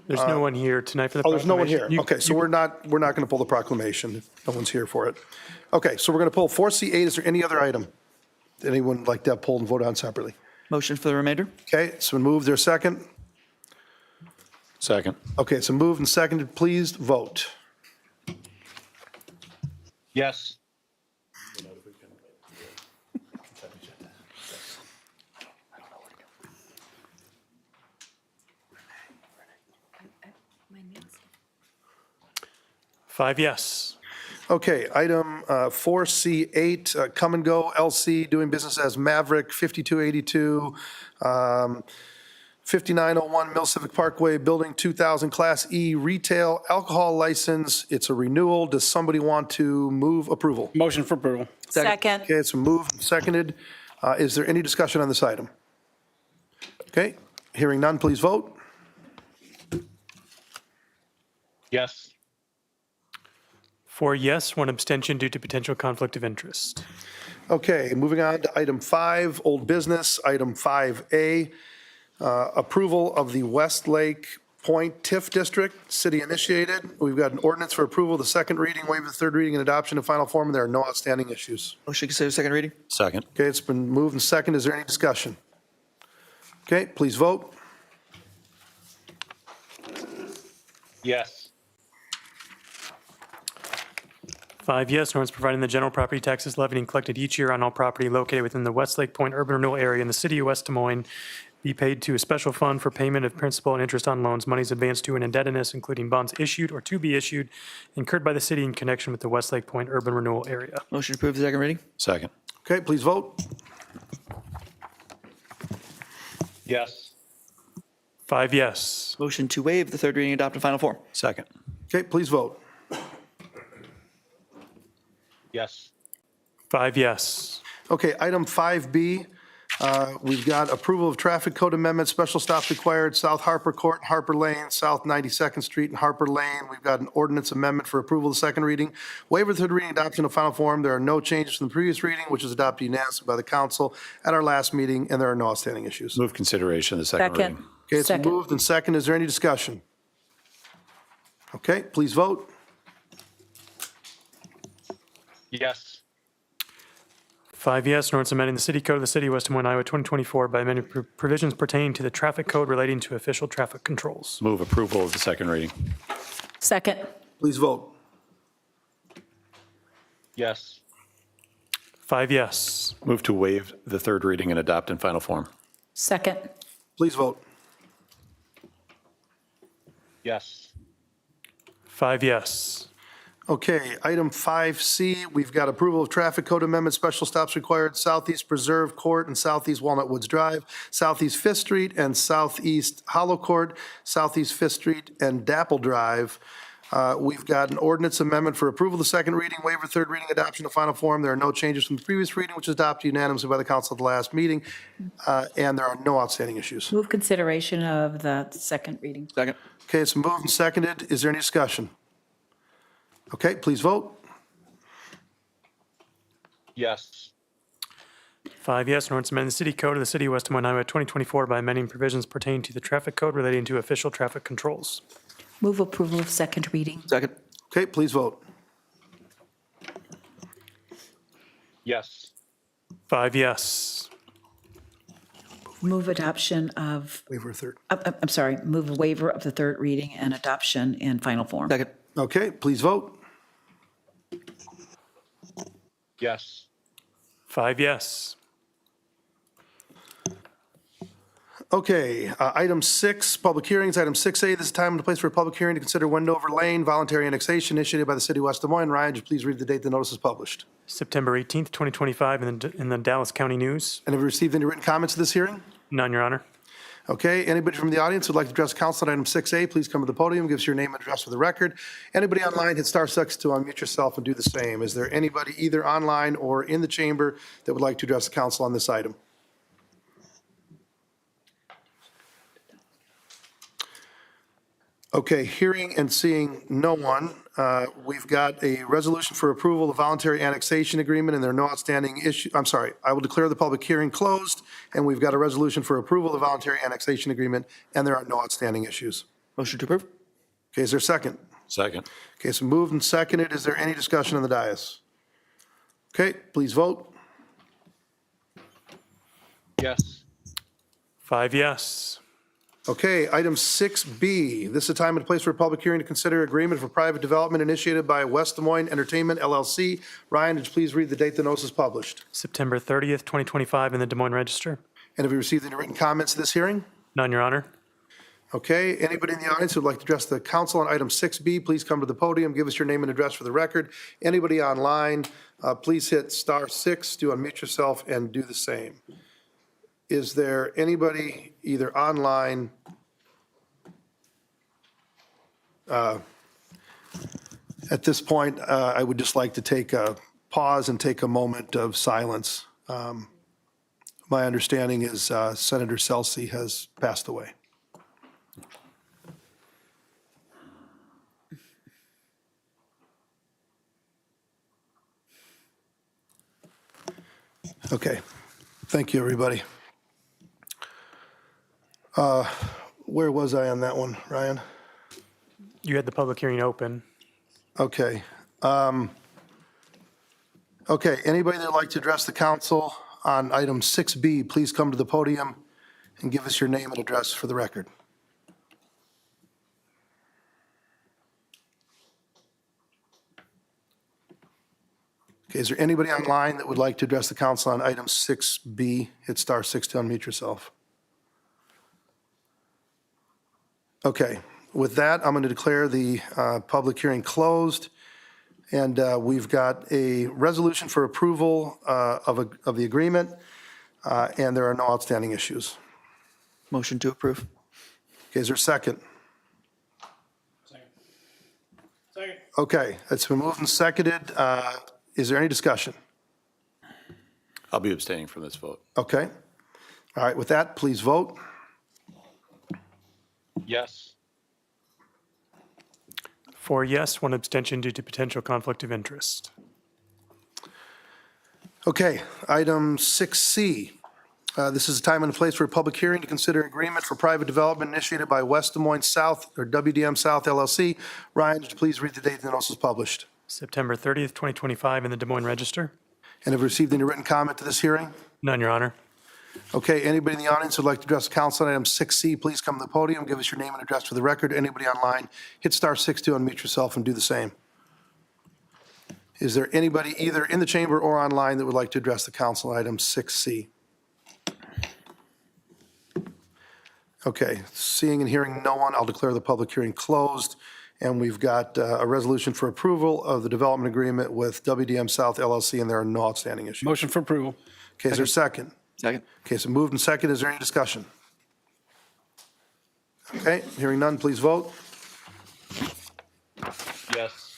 There's no one here tonight for the Oh, there's no one here. proclamation. Okay, so we're not going to pull the proclamation. No one's here for it. Okay, so we're going to pull 4C8. Is there any other item that anyone would like to have pulled and voted on separately? Motion for the remainder? Okay, it's been moved. There a second? Second. Okay, so moved and seconded. Please vote. Yes. Five yes. Okay, item 4C8, Come and Go LC, doing business as Maverick, 5282, 5901 Mill Civic Parkway, Building 2000, Class E retail alcohol license. It's a renewal. Does somebody want to move approval? Motion for approval. Second. Okay, it's moved and seconded. Is there any discussion on this item? Okay, hearing none, please vote. Yes. Four yes, one abstention due to potential conflict of interest. Okay, moving on to item 5, old business, item 5A, approval of the Westlake Point TIF District, city initiated. We've got an ordinance for approval, the second reading, waive the third reading, and adoption in final form, and there are no outstanding issues. Motion to consider second reading? Second. Okay, it's been moved and seconded. Is there any discussion? Okay, please vote. Yes. Five yes, an ordinance providing the general property taxes levied and collected each year on all property located within the Westlake Point urban renewal area in the city of West Des Moines be paid to a special fund for payment of principal and interest on loans, monies advanced to an indebtedness, including bonds issued or to be issued, incurred by the city in connection with the Westlake Point urban renewal area. Motion to approve the second reading? Second. Okay, please vote. Yes. Five yes. Motion to waive the third reading, adopt in final form? Second. Okay, please vote. Yes. Five yes. Okay, item 5B, we've got approval of traffic code amendment, special stops required, South Harper Court, Harper Lane, South 92nd Street and Harper Lane. We've got an ordinance amendment for approval of the second reading. Waiver of third reading, adoption of final form. There are no changes from the previous reading, which was adopted unanimously by the council at our last meeting, and there are no outstanding issues. Move consideration of the second Second. reading. Okay, it's been Second. moved and second. Is there any discussion? Okay, please vote. Yes. Five yes, an ordinance amending the city code of the city of West Des Moines, Iowa, 2024 by amending provisions pertaining to the traffic code relating to official traffic controls. Move approval of the second reading. Second. Please vote. Yes. Five yes. Move to waive the third reading and adopt in final form. Second. Please vote. Yes. Five yes. Okay, item 5C, we've got approval of traffic code amendment, special stops required, Southeast Preserve Court and Southeast Walnut Woods Drive, Southeast Fifth Street and Southeast Hollow Court, Southeast Fifth Street and Dapple Drive. We've got an ordinance amendment for approval of the second reading, waiver third reading, adoption of final form. There are no changes from the previous reading, which was adopted unanimously by the council at the last meeting, and there are no outstanding issues. Move consideration of the second reading. Second. Okay, it's moved and seconded. Is there any discussion? Okay, please vote. Yes. Five yes, an ordinance amending the city code of the city of West Des Moines, Iowa, 2024 by amending provisions pertaining to the traffic code relating to official traffic controls. Move approval of second reading. Second. Okay, please vote. Yes. Five yes. Move adoption of, Waiver third. I'm sorry, move a waiver of the third reading and adoption in final form. Second. Okay, please vote. Yes. Five yes. Okay, item 6, public hearings. Item 6A, this is time and place for a public hearing to consider Wendover Lane voluntary annexation initiated by the city of West Des Moines. Ryan, would you please read the date the notice is published? September 18th, 2025 in the Dallas County News. And have you received any written comments to this hearing? None, Your Honor. Okay, anybody from the audience who'd like to address council on item 6A, please come to the podium, give us your name and address for the record. Anybody online, hit star six to unmute yourself and do the same. Is there anybody either online or in the chamber that would like to address the council on this item? Okay, hearing and seeing no one, we've got a resolution for approval of voluntary annexation agreement, and there are no outstanding issue. I'm sorry, I will declare the public hearing closed, and we've got a resolution for approval of voluntary annexation agreement, and there are no outstanding issues. Motion to approve? Okay, is there a second? Second. Okay, so moved and seconded. Is there any discussion on the dais? Okay, please vote. Yes. 5 yes. Okay, item 6B, this is a time and place for a public hearing to consider agreement for private development initiated by West Des Moines Entertainment LLC. Ryan, would you please read the date the notice is published? September 30th, 2025 in the Des Moines Register. And have you received any written comments to this hearing? None, Your Honor. Okay, anybody in the audience who would like to address the council on item 6B, please come to the podium, give us your name and address for the record. Anybody online, please hit *6 to unmute yourself and do the same. Is there anybody either online? At this point, I would just like to take a pause and take a moment of silence. My understanding is Senator Celsey has passed away. Okay, thank you, everybody. Where was I on that one, Ryan? You had the public hearing open. Okay. Okay, anybody that'd like to address the council on item 6B, please come to the podium and give us your name and address for the record. Okay, is there anybody online that would like to address the council on item 6B? Hit *6 to unmute yourself. Okay, with that, I'm going to declare the public hearing closed. And we've got a resolution for approval of the agreement, and there are no outstanding issues. Motion to approve? Okay, is there a second? Second. Okay, it's been moved and seconded. Is there any discussion? I'll be abstaining from this vote. Okay. All right, with that, please vote. Yes. 4 yes, 1 abstention due to potential conflict of interest. Okay, item 6C. This is a time and a place for a public hearing to consider agreement for private development initiated by West Des Moines South, or WDM South LLC. Ryan, would you please read the date the notice was published? September 30th, 2025 in the Des Moines Register. And have you received any written comment to this hearing? None, Your Honor. Okay, anybody in the audience who'd like to address the council on item 6C, please come to the podium, give us your name and address for the record. Anybody online, hit *6 to unmute yourself and do the same. Is there anybody either in the chamber or online that would like to address the council on item 6C? Okay, seeing and hearing no one, I'll declare the public hearing closed. And we've got a resolution for approval of the development agreement with WDM South LLC, and there are no outstanding issues. Motion for approval. Okay, is there a second? Second? Okay, so moved and second. Is there any discussion? Okay, hearing none, please vote. Yes.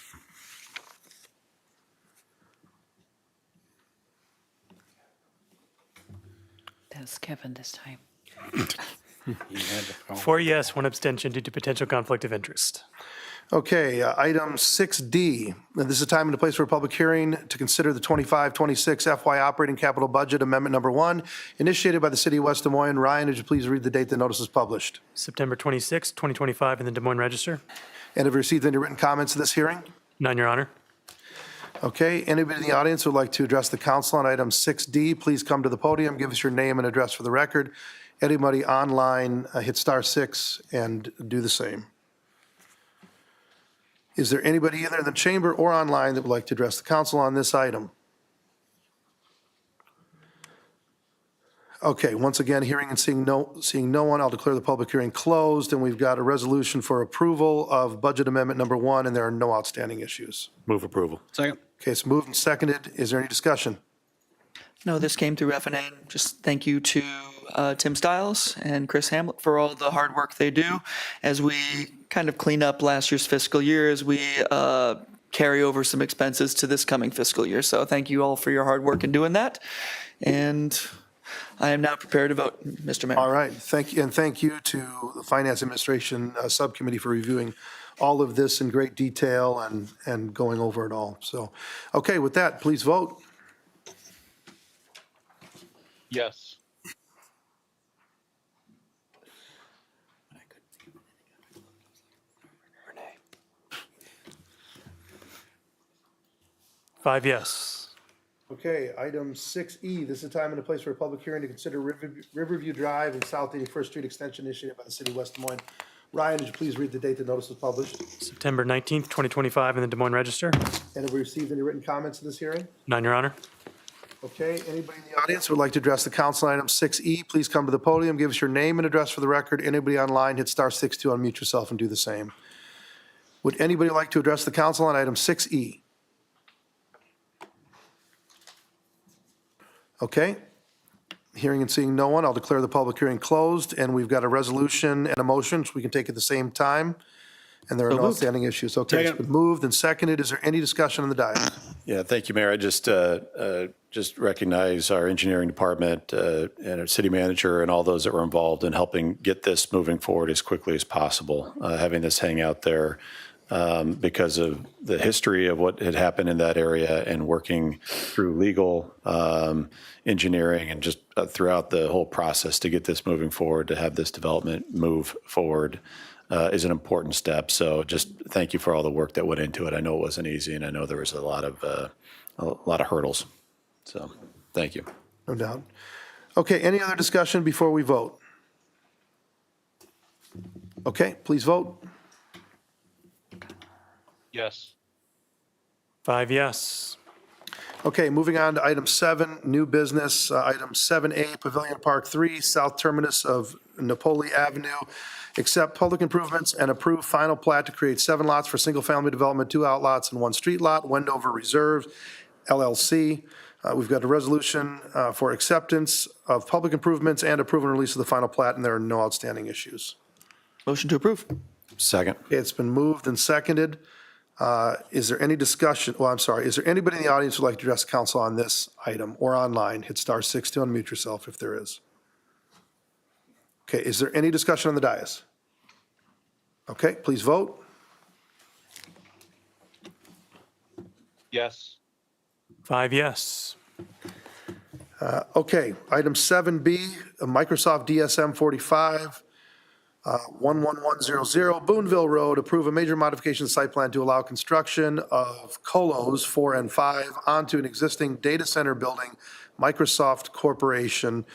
That's Kevin this time. 4 yes, 1 abstention due to potential conflict of interest. Okay, item 6D. This is a time and a place for a public hearing to consider the 25-26 FY operating capital budget amendment number 1, initiated by the city of West Des Moines. Ryan, would you please read the date the notice is published? September 26th, 2025 in the Des Moines Register. And have you received any written comments to this hearing? None, Your Honor. Okay, anybody in the audience who would like to address the council on item 6D, please come to the podium, give us your name and address for the record. Anybody online, hit *6 and do the same. Is there anybody either in the chamber or online that would like to address the council on this item? Okay, once again, hearing and seeing no one, I'll declare the public hearing closed, and we've got a resolution for approval of budget amendment number 1, and there are no outstanding issues. Move approval. Second. Okay, it's moved and seconded. Is there any discussion? No, this came through FNA. Just thank you to Tim Stiles and Chris Hamlet for all the hard work they do as we kind of clean up last year's fiscal year, as we carry over some expenses to this coming fiscal year. So thank you all for your hard work in doing that. And I am now prepared to vote, Mr. Mayor. All right, thank you, and thank you to the Finance Administration Subcommittee for reviewing all of this in great detail and going over it all. So, okay, with that, please vote. Yes. 5 yes. Okay, item 6E, this is a time and a place for a public hearing to consider Riverview Drive and South 81st Street extension initiated by the city of West Des Moines. Ryan, would you please read the date the notice was published? September 19th, 2025 in the Des Moines Register. And have we received any written comments to this hearing? None, Your Honor. Okay, anybody in the audience who would like to address the council on item 6E, please come to the podium, give us your name and address for the record. Anybody online, hit *6 to unmute yourself and do the same. Would anybody like to address the council on item 6E? Okay. Hearing and seeing no one, I'll declare the public hearing closed, and we've got a resolution and a motion, which we can take at the same time, and there are no outstanding issues. Okay, it's been moved and seconded. Is there any discussion on the dais? Yeah, thank you, Mayor. I just recognize our engineering department and our city manager and all those that were involved in helping get this moving forward as quickly as possible. Having this hang out there because of the history of what had happened in that area and working through legal engineering and just throughout the whole process to get this moving forward, to have this development move forward is an important step. So just thank you for all the work that went into it. I know it wasn't easy, and I know there was a lot of hurdles. So thank you. No doubt. Okay, any other discussion before we vote? Okay, please vote. Yes. 5 yes. Okay, moving on to item 7, new business. Item 7A, Pavilion Park 3, south terminus of Napoli Avenue. Accept public improvements and approve final plat to create 7 lots for single-family development, 2 outlots and 1 street lot, Wendover Reserve LLC. We've got a resolution for acceptance of public improvements and approval and release of the final plat, and there are no outstanding issues. Motion to approve. Second. Okay, it's been moved and seconded. Is there any discussion? Well, I'm sorry. Is there anybody in the audience who'd like to address the council on this item or online? Hit *6 to unmute yourself if there is. Okay, is there any discussion on the dais? Okay, please vote. Yes. 5 yes. Okay, item 7B, Microsoft DSM 45, 11100 Boonville Road, approve a major modification site plan to allow construction of colos 4 and 5 onto an existing data center building, Microsoft Corporation.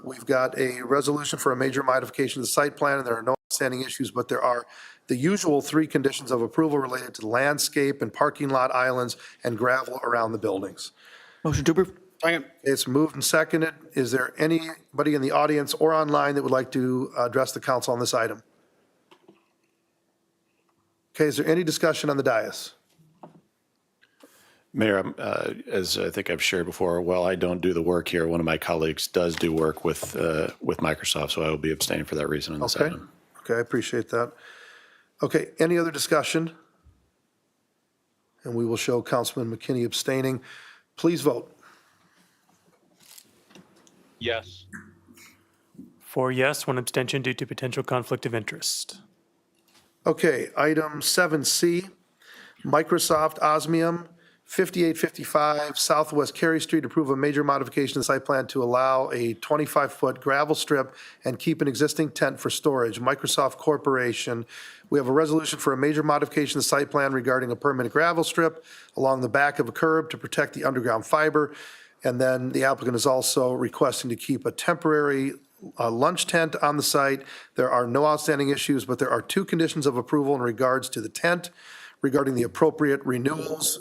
We've got a resolution for a major modification of the site plan, and there are no outstanding issues, but there are the usual 3 conditions of approval related to landscape and parking lot islands and gravel around the buildings. Motion to approve. It's moved and seconded. Is there anybody in the audience or online that would like to address the council on this item? Okay, is there any discussion on the dais? Mayor, as I think I've shared before, while I don't do the work here, one of my colleagues does do work with Microsoft, so I will be abstaining for that reason on this Okay, item. okay, I appreciate that. Okay, any other discussion? And we will show Councilman McKinney abstaining. Please vote. Yes. 4 yes, 1 abstention due to potential conflict of interest. Okay, item 7C, Microsoft Osmium, 5855 Southwest Cary Street, approve a major modification of the site plan to allow a 25-foot gravel strip and keep an existing tent for storage. Microsoft Corporation, we have a resolution for a major modification of the site plan regarding a permanent gravel strip along the back of a curb to protect the underground fiber. And then the applicant is also requesting to keep a temporary lunch tent on the site. There are no outstanding issues, but there are 2 conditions of approval in regards to the tent, regarding the appropriate renewals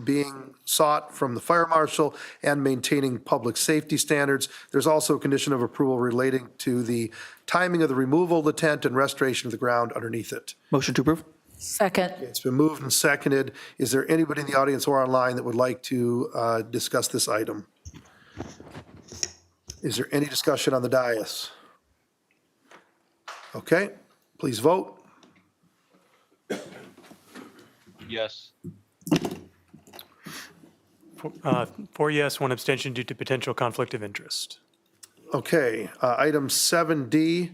being sought from the fire marshal and maintaining public safety standards. There's also a condition of approval relating to the timing of the removal of the tent and restoration of the ground underneath it. Motion to approve. Second. It's been moved and seconded. Is there anybody in the audience or online that would like to discuss this item? Is there any discussion on the dais? Okay, please vote. Yes. 4 yes, 1 abstention due to potential conflict of interest. Okay, item 7D,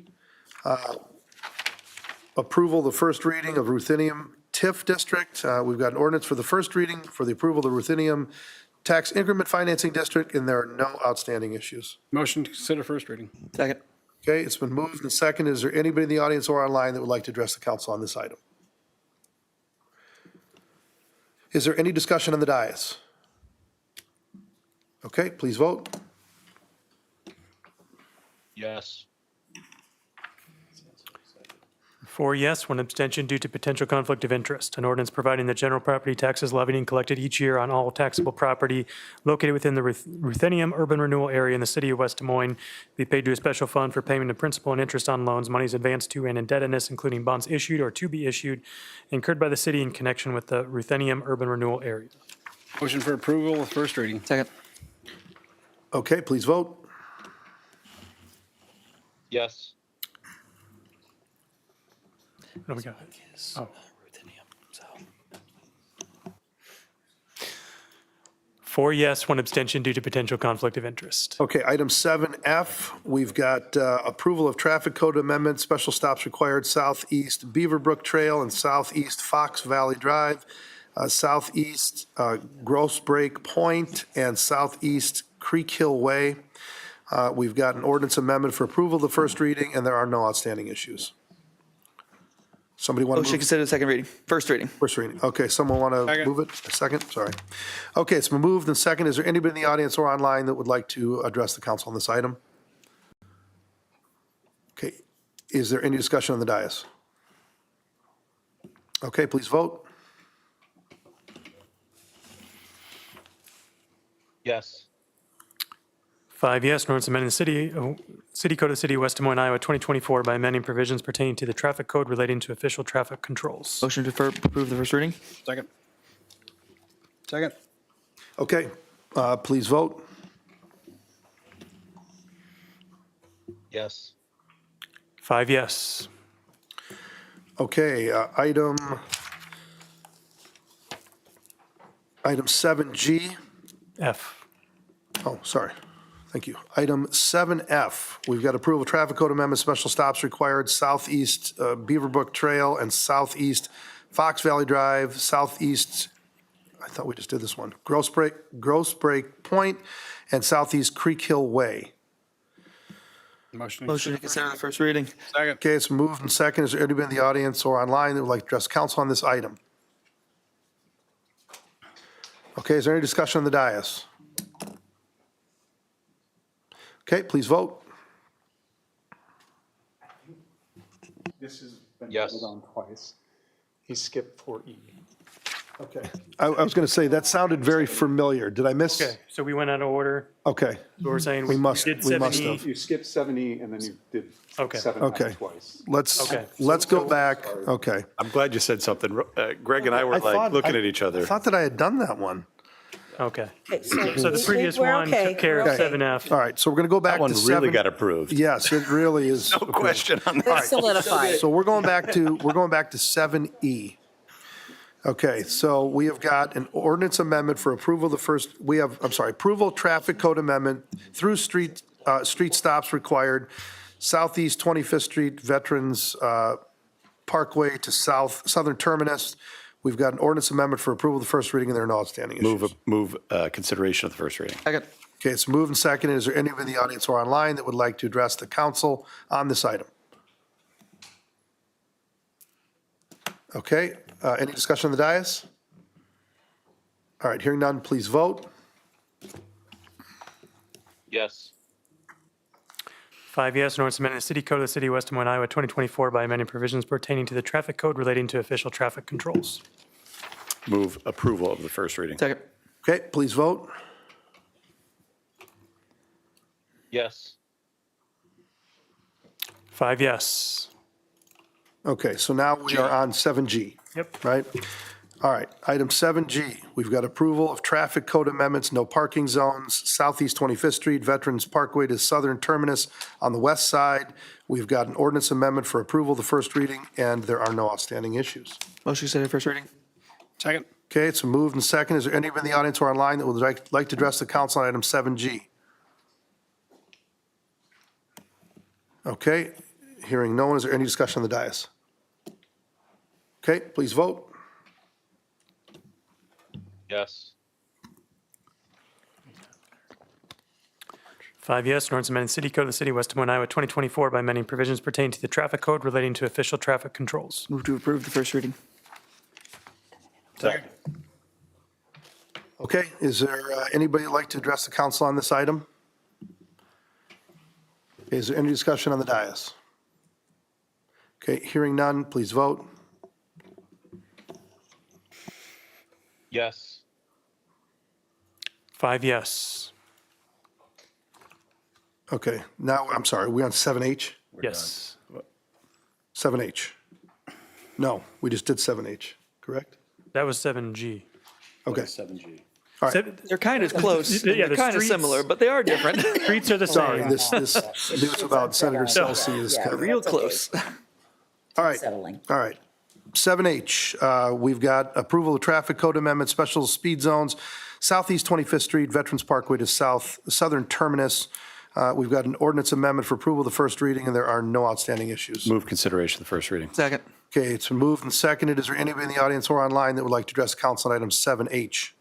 approval of the first reading of Ruthenium TIF District. We've got an ordinance for the first reading for the approval of the Ruthenium Tax Increment Financing District, and there are no outstanding issues. Motion to consider first reading. Second. Okay, it's been moved and seconded. Is there anybody in the audience or online that would like to address the council on this item? Is there any discussion on the dais? Okay, please vote. Yes. 4 yes, 1 abstention due to potential conflict of interest. An ordinance providing that general property taxes levied and collected each year on all taxable property located within the Ruthenium urban renewal area in the city of West Des Moines be paid to a special fund for payment of principal and interest on loans, monies advanced to and indebtedness, including bonds issued or to be issued, incurred by the city in connection with the Ruthenium urban renewal area. Motion for approval with first reading. Second. Okay, please vote. Yes. What do we got? Oh. 4 yes, 1 abstention due to potential conflict of interest. Okay, item 7F, we've got approval of traffic code amendments, special stops required southeast Beaverbrook Trail and southeast Fox Valley Drive, southeast Gross Break Point, and southeast Creek Hill Way. We've got an ordinance amendment for approval of the first reading, and there are no outstanding issues. Somebody want to Motion to move? consider the second reading. First reading. First reading. Okay, someone want to Second. move it? A second, sorry. Okay, it's been moved and second. Is there anybody in the audience or online that would like to address the council on this item? Okay, is there any discussion on the dais? Okay, please vote. Yes. 5 yes, an ordinance amending the City Code of the City of West Des Moines, Iowa, 2024 by amending provisions pertaining to the traffic code relating to official traffic controls. Motion to approve the first reading. Second. Second. Okay, please vote. Yes. 5 yes. Okay, item 7G. F. Oh, sorry. Thank you. Item 7F, we've got approval of traffic code amendment, special stops required southeast Beaverbrook Trail and southeast Fox Valley Drive, southeast, I thought we just did this one, Gross Break Point, and southeast Creek Hill Way. Motion. Motion to consider the first reading. Second. Okay, it's moved and second. Is there anybody in the audience or online that would like to address council on this item? Okay, is there any discussion on the dais? Okay, please vote. This has been Yes. voted on twice. He skipped 4E. Okay. I was going to say, that sounded very familiar. Did I miss? Okay, so we went out of order. Okay, So we're saying We must- did we must 7E. have. You skipped 7E and then you did Okay. 7F Okay. twice. Okay. let's go back. Okay. I'm glad you said something. Greg and I were I thought- like looking I- at each other. I thought that I had done that one. Okay. Okay, So the previous we're one okay, took care of we're okay. 7F. All right, so we're going to go back That to one 7. really got approved. Yes, it really is. No question on that. It's solidified. So we're going back to 7E. Okay, so we have got an ordinance amendment for approval of the first, approval of traffic code amendment through street stops required, southeast 25th Street Veterans Parkway to southern terminus. We've got an ordinance amendment for approval of the first reading, and there are no outstanding issues. Move consideration of the first reading. Second. Okay, it's moved and seconded. Is there anybody in the audience or online that would like to address the council on this item? Okay, any discussion on the dais? All right, hearing none, please vote. Yes. 5 yes, an ordinance amending the City Code of the City of West Des Moines, Iowa, 2024 by amending provisions pertaining to the traffic code relating to official traffic controls. Move approval of the first reading. Second. Okay, please vote. Yes. 5 yes. Okay, so now we are on 7G. Yep. Right? All right, item 7G, we've got approval of traffic code amendments, no parking zones, southeast 25th Street, Veterans Parkway to southern terminus on the west side. We've got an ordinance amendment for approval of the first reading, and there are no outstanding issues. Motion to consider the first reading. Second. Okay, it's moved and second. Is there anybody in the audience or online that would like to address the council on item 7G? Okay, hearing no one, is there any discussion on the dais? Okay, please vote. Yes. 5 yes, an ordinance amending the City Code of the City of West Des Moines, Iowa, 2024 by amending provisions pertaining to the traffic code relating to official traffic controls. Move to approve the first reading. Second. Okay, is there anybody who'd like to address the council on this item? Is there any discussion on the dais? Okay, hearing none, please vote. Yes. 5 yes. Okay, now, I'm sorry, we on 7H? Yes. 7H? No, we just did 7H, correct? That was 7G. Okay, 7G. all right. They're kind of close. Yeah, They're the kind of streets- similar, but they are different. Streets are the Sorry, same. this news about Senator Celsi is kind of. Real close. All right, Settling. all right. 7H, we've got approval of traffic code amendment, special speed zones, Southeast 25th Street, Veterans Parkway to southern terminus. We've got an ordinance amendment for approval of the first reading, and there are no outstanding issues. Move consideration of the first reading. Second. Okay, it's been moved and seconded. Is there anybody in the audience or online that would like to address council on item 7H?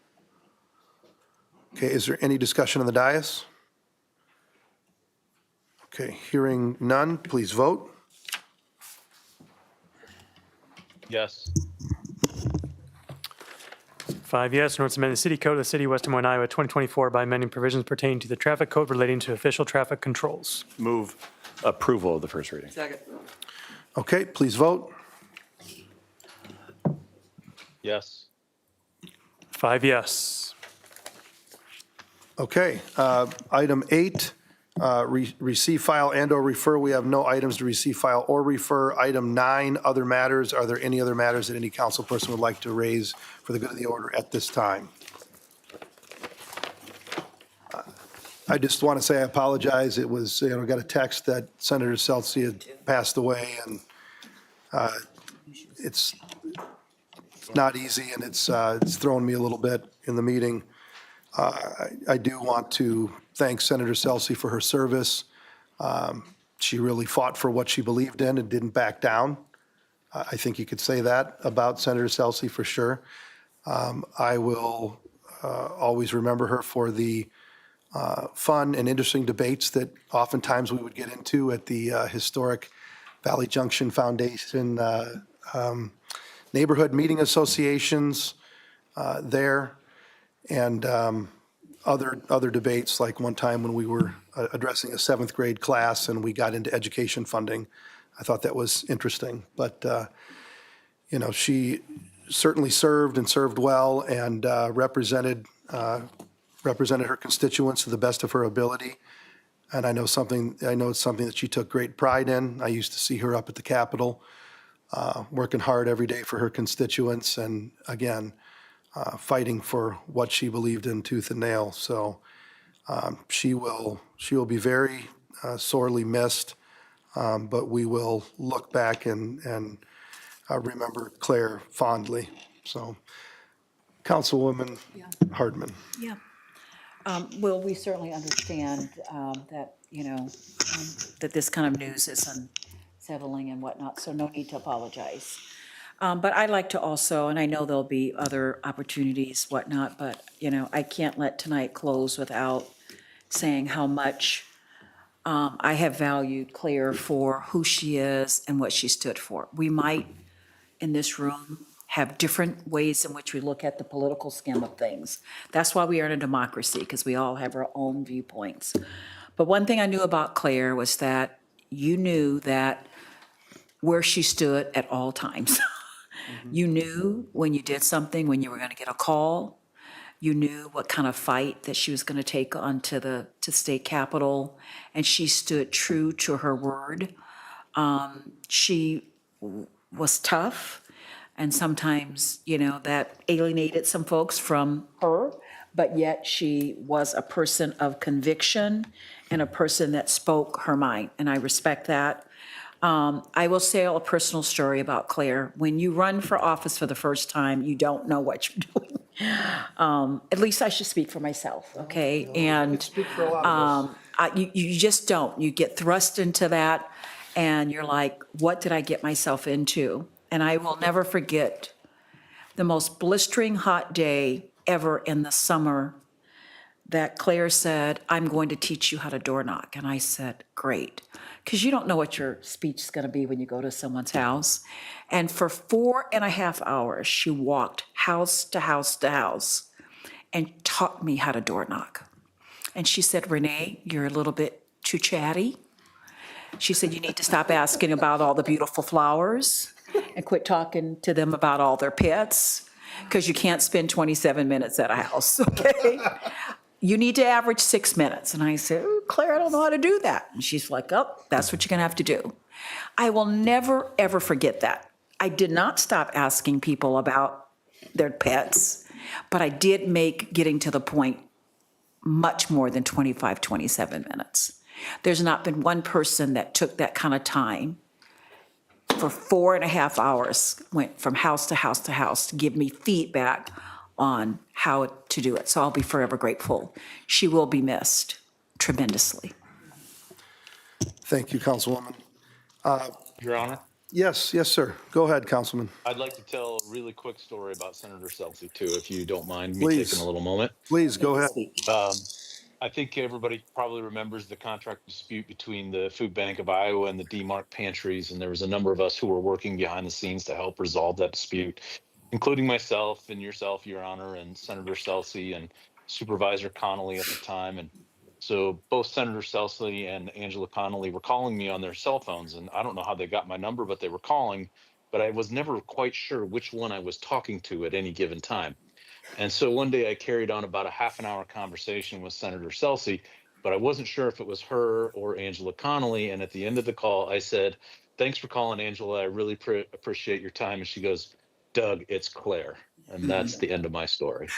Okay, is there any discussion on the dais? Okay, hearing none, please vote. Yes. 5 yes, an ordinance amending the city code of the city of West Des Moines, Iowa, 2024 by amending provisions pertaining to the traffic code relating to official traffic controls. Move approval of the first reading. Second. Okay, please vote. Yes. 5 yes. Okay, item 8, receive, file, and/or refer. We have no items to receive, file, or refer. Item 9, other matters. Are there any other matters that any council person would like to raise for the good of the order at this time? I just want to say I apologize. It was, got a text that Senator Celsi had passed away, and it's not easy, and it's thrown me a little bit in the meeting. I do want to thank Senator Celsi for her service. She really fought for what she believed in and didn't back down. I think you could say that about Senator Celsi for sure. I will always remember her for the fun and interesting debates that oftentimes we would get into at the historic Valley Junction Foundation neighborhood meeting associations there. And other debates, like one time when we were addressing a 7th grade class and we got into education funding. I thought that was interesting. But, she certainly served and served well and represented her constituents to the best of her ability. And I know it's something that she took great pride in. I used to see her up at the Capitol, working hard every day for her constituents. And again, fighting for what she believed in tooth and nail. So she will be very sorely missed, but we will look back and remember Claire fondly. So, Councilwoman Hardman. Yeah. Well, we certainly understand that, that this kind of news is unsettling and whatnot, so no need to apologize. But I'd like to also, and I know there'll be other opportunities, whatnot, but, I can't let tonight close without saying how much I have valued Claire for who she is and what she stood for. We might, in this room, have different ways in which we look at the political scheme of things. That's why we are in a democracy, because we all have our own viewpoints. But one thing I knew about Claire was that you knew that where she stood at all times. You knew when you did something, when you were going to get a call. You knew what kind of fight that she was going to take on to state capitol, and she stood true to her word. She was tough, and sometimes, that alienated some folks from her, but yet she was a person of conviction and a person that spoke her mind, and I respect that. I will say a personal story about Claire. When you run for office for the first time, you don't know what you're doing. At least I should speak for myself, okay? And you just don't. You get thrust into that, and you're like, what did I get myself into? And I will never forget the most blistering hot day ever in the summer that Claire said, I'm going to teach you how to door knock. And I said, great. Because you don't know what your speech is going to be when you go to someone's house. And for 4.5 hours, she walked house to house to house. and taught me how to door knock. And she said, Renee, you're a little bit too chatty. She said, you need to stop asking about all the beautiful flowers and quit talking to them about all their pets, because you can't spend 27 minutes at a house, okay? You need to average 6 minutes. And I said, oh, Claire, I don't know how to do that. And she's like, oh, that's what you're gonna have to do. I will never, ever forget that. I did not stop asking people about their pets, but I did make getting to the point much more than 25, 27 minutes. There's not been one person that took that kind of time for 4.5 hours, went from house to house to house to give me feedback on how to do it. So I'll be forever grateful. She will be missed tremendously. Thank you, Councilwoman. Your Honor, Yes, sir. Go ahead, Councilman. I'd like to tell a really quick story about Senator Selsey too, if you don't mind me Please. taking a little moment. Please, go ahead. I think everybody probably remembers the contract dispute between the Food Bank of Iowa and the DMARC pantries, and there was a number of us who were working behind the scenes to help resolve that dispute, including myself and yourself, Your Honor, and Senator Selsey and Supervisor Connolly at the time. And so both Senator Selsey and Angela Connolly were calling me on their cell phones, and I don't know how they got my number, but they were calling, but I was never quite sure which one I was talking to at any given time. And so one day I carried on about a half-an-hour conversation with Senator Selsey, but I wasn't sure if it was her or Angela Connolly. And at the end of the call, I said, thanks for calling, Angela. I really appreciate your time. And she goes, Doug, it's Claire. And that's the end of my story.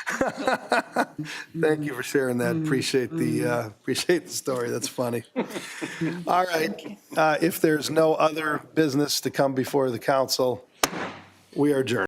Thank you for sharing that. Appreciate the story. That's funny. All right. If there's no other business to come before the council, we are adjourned.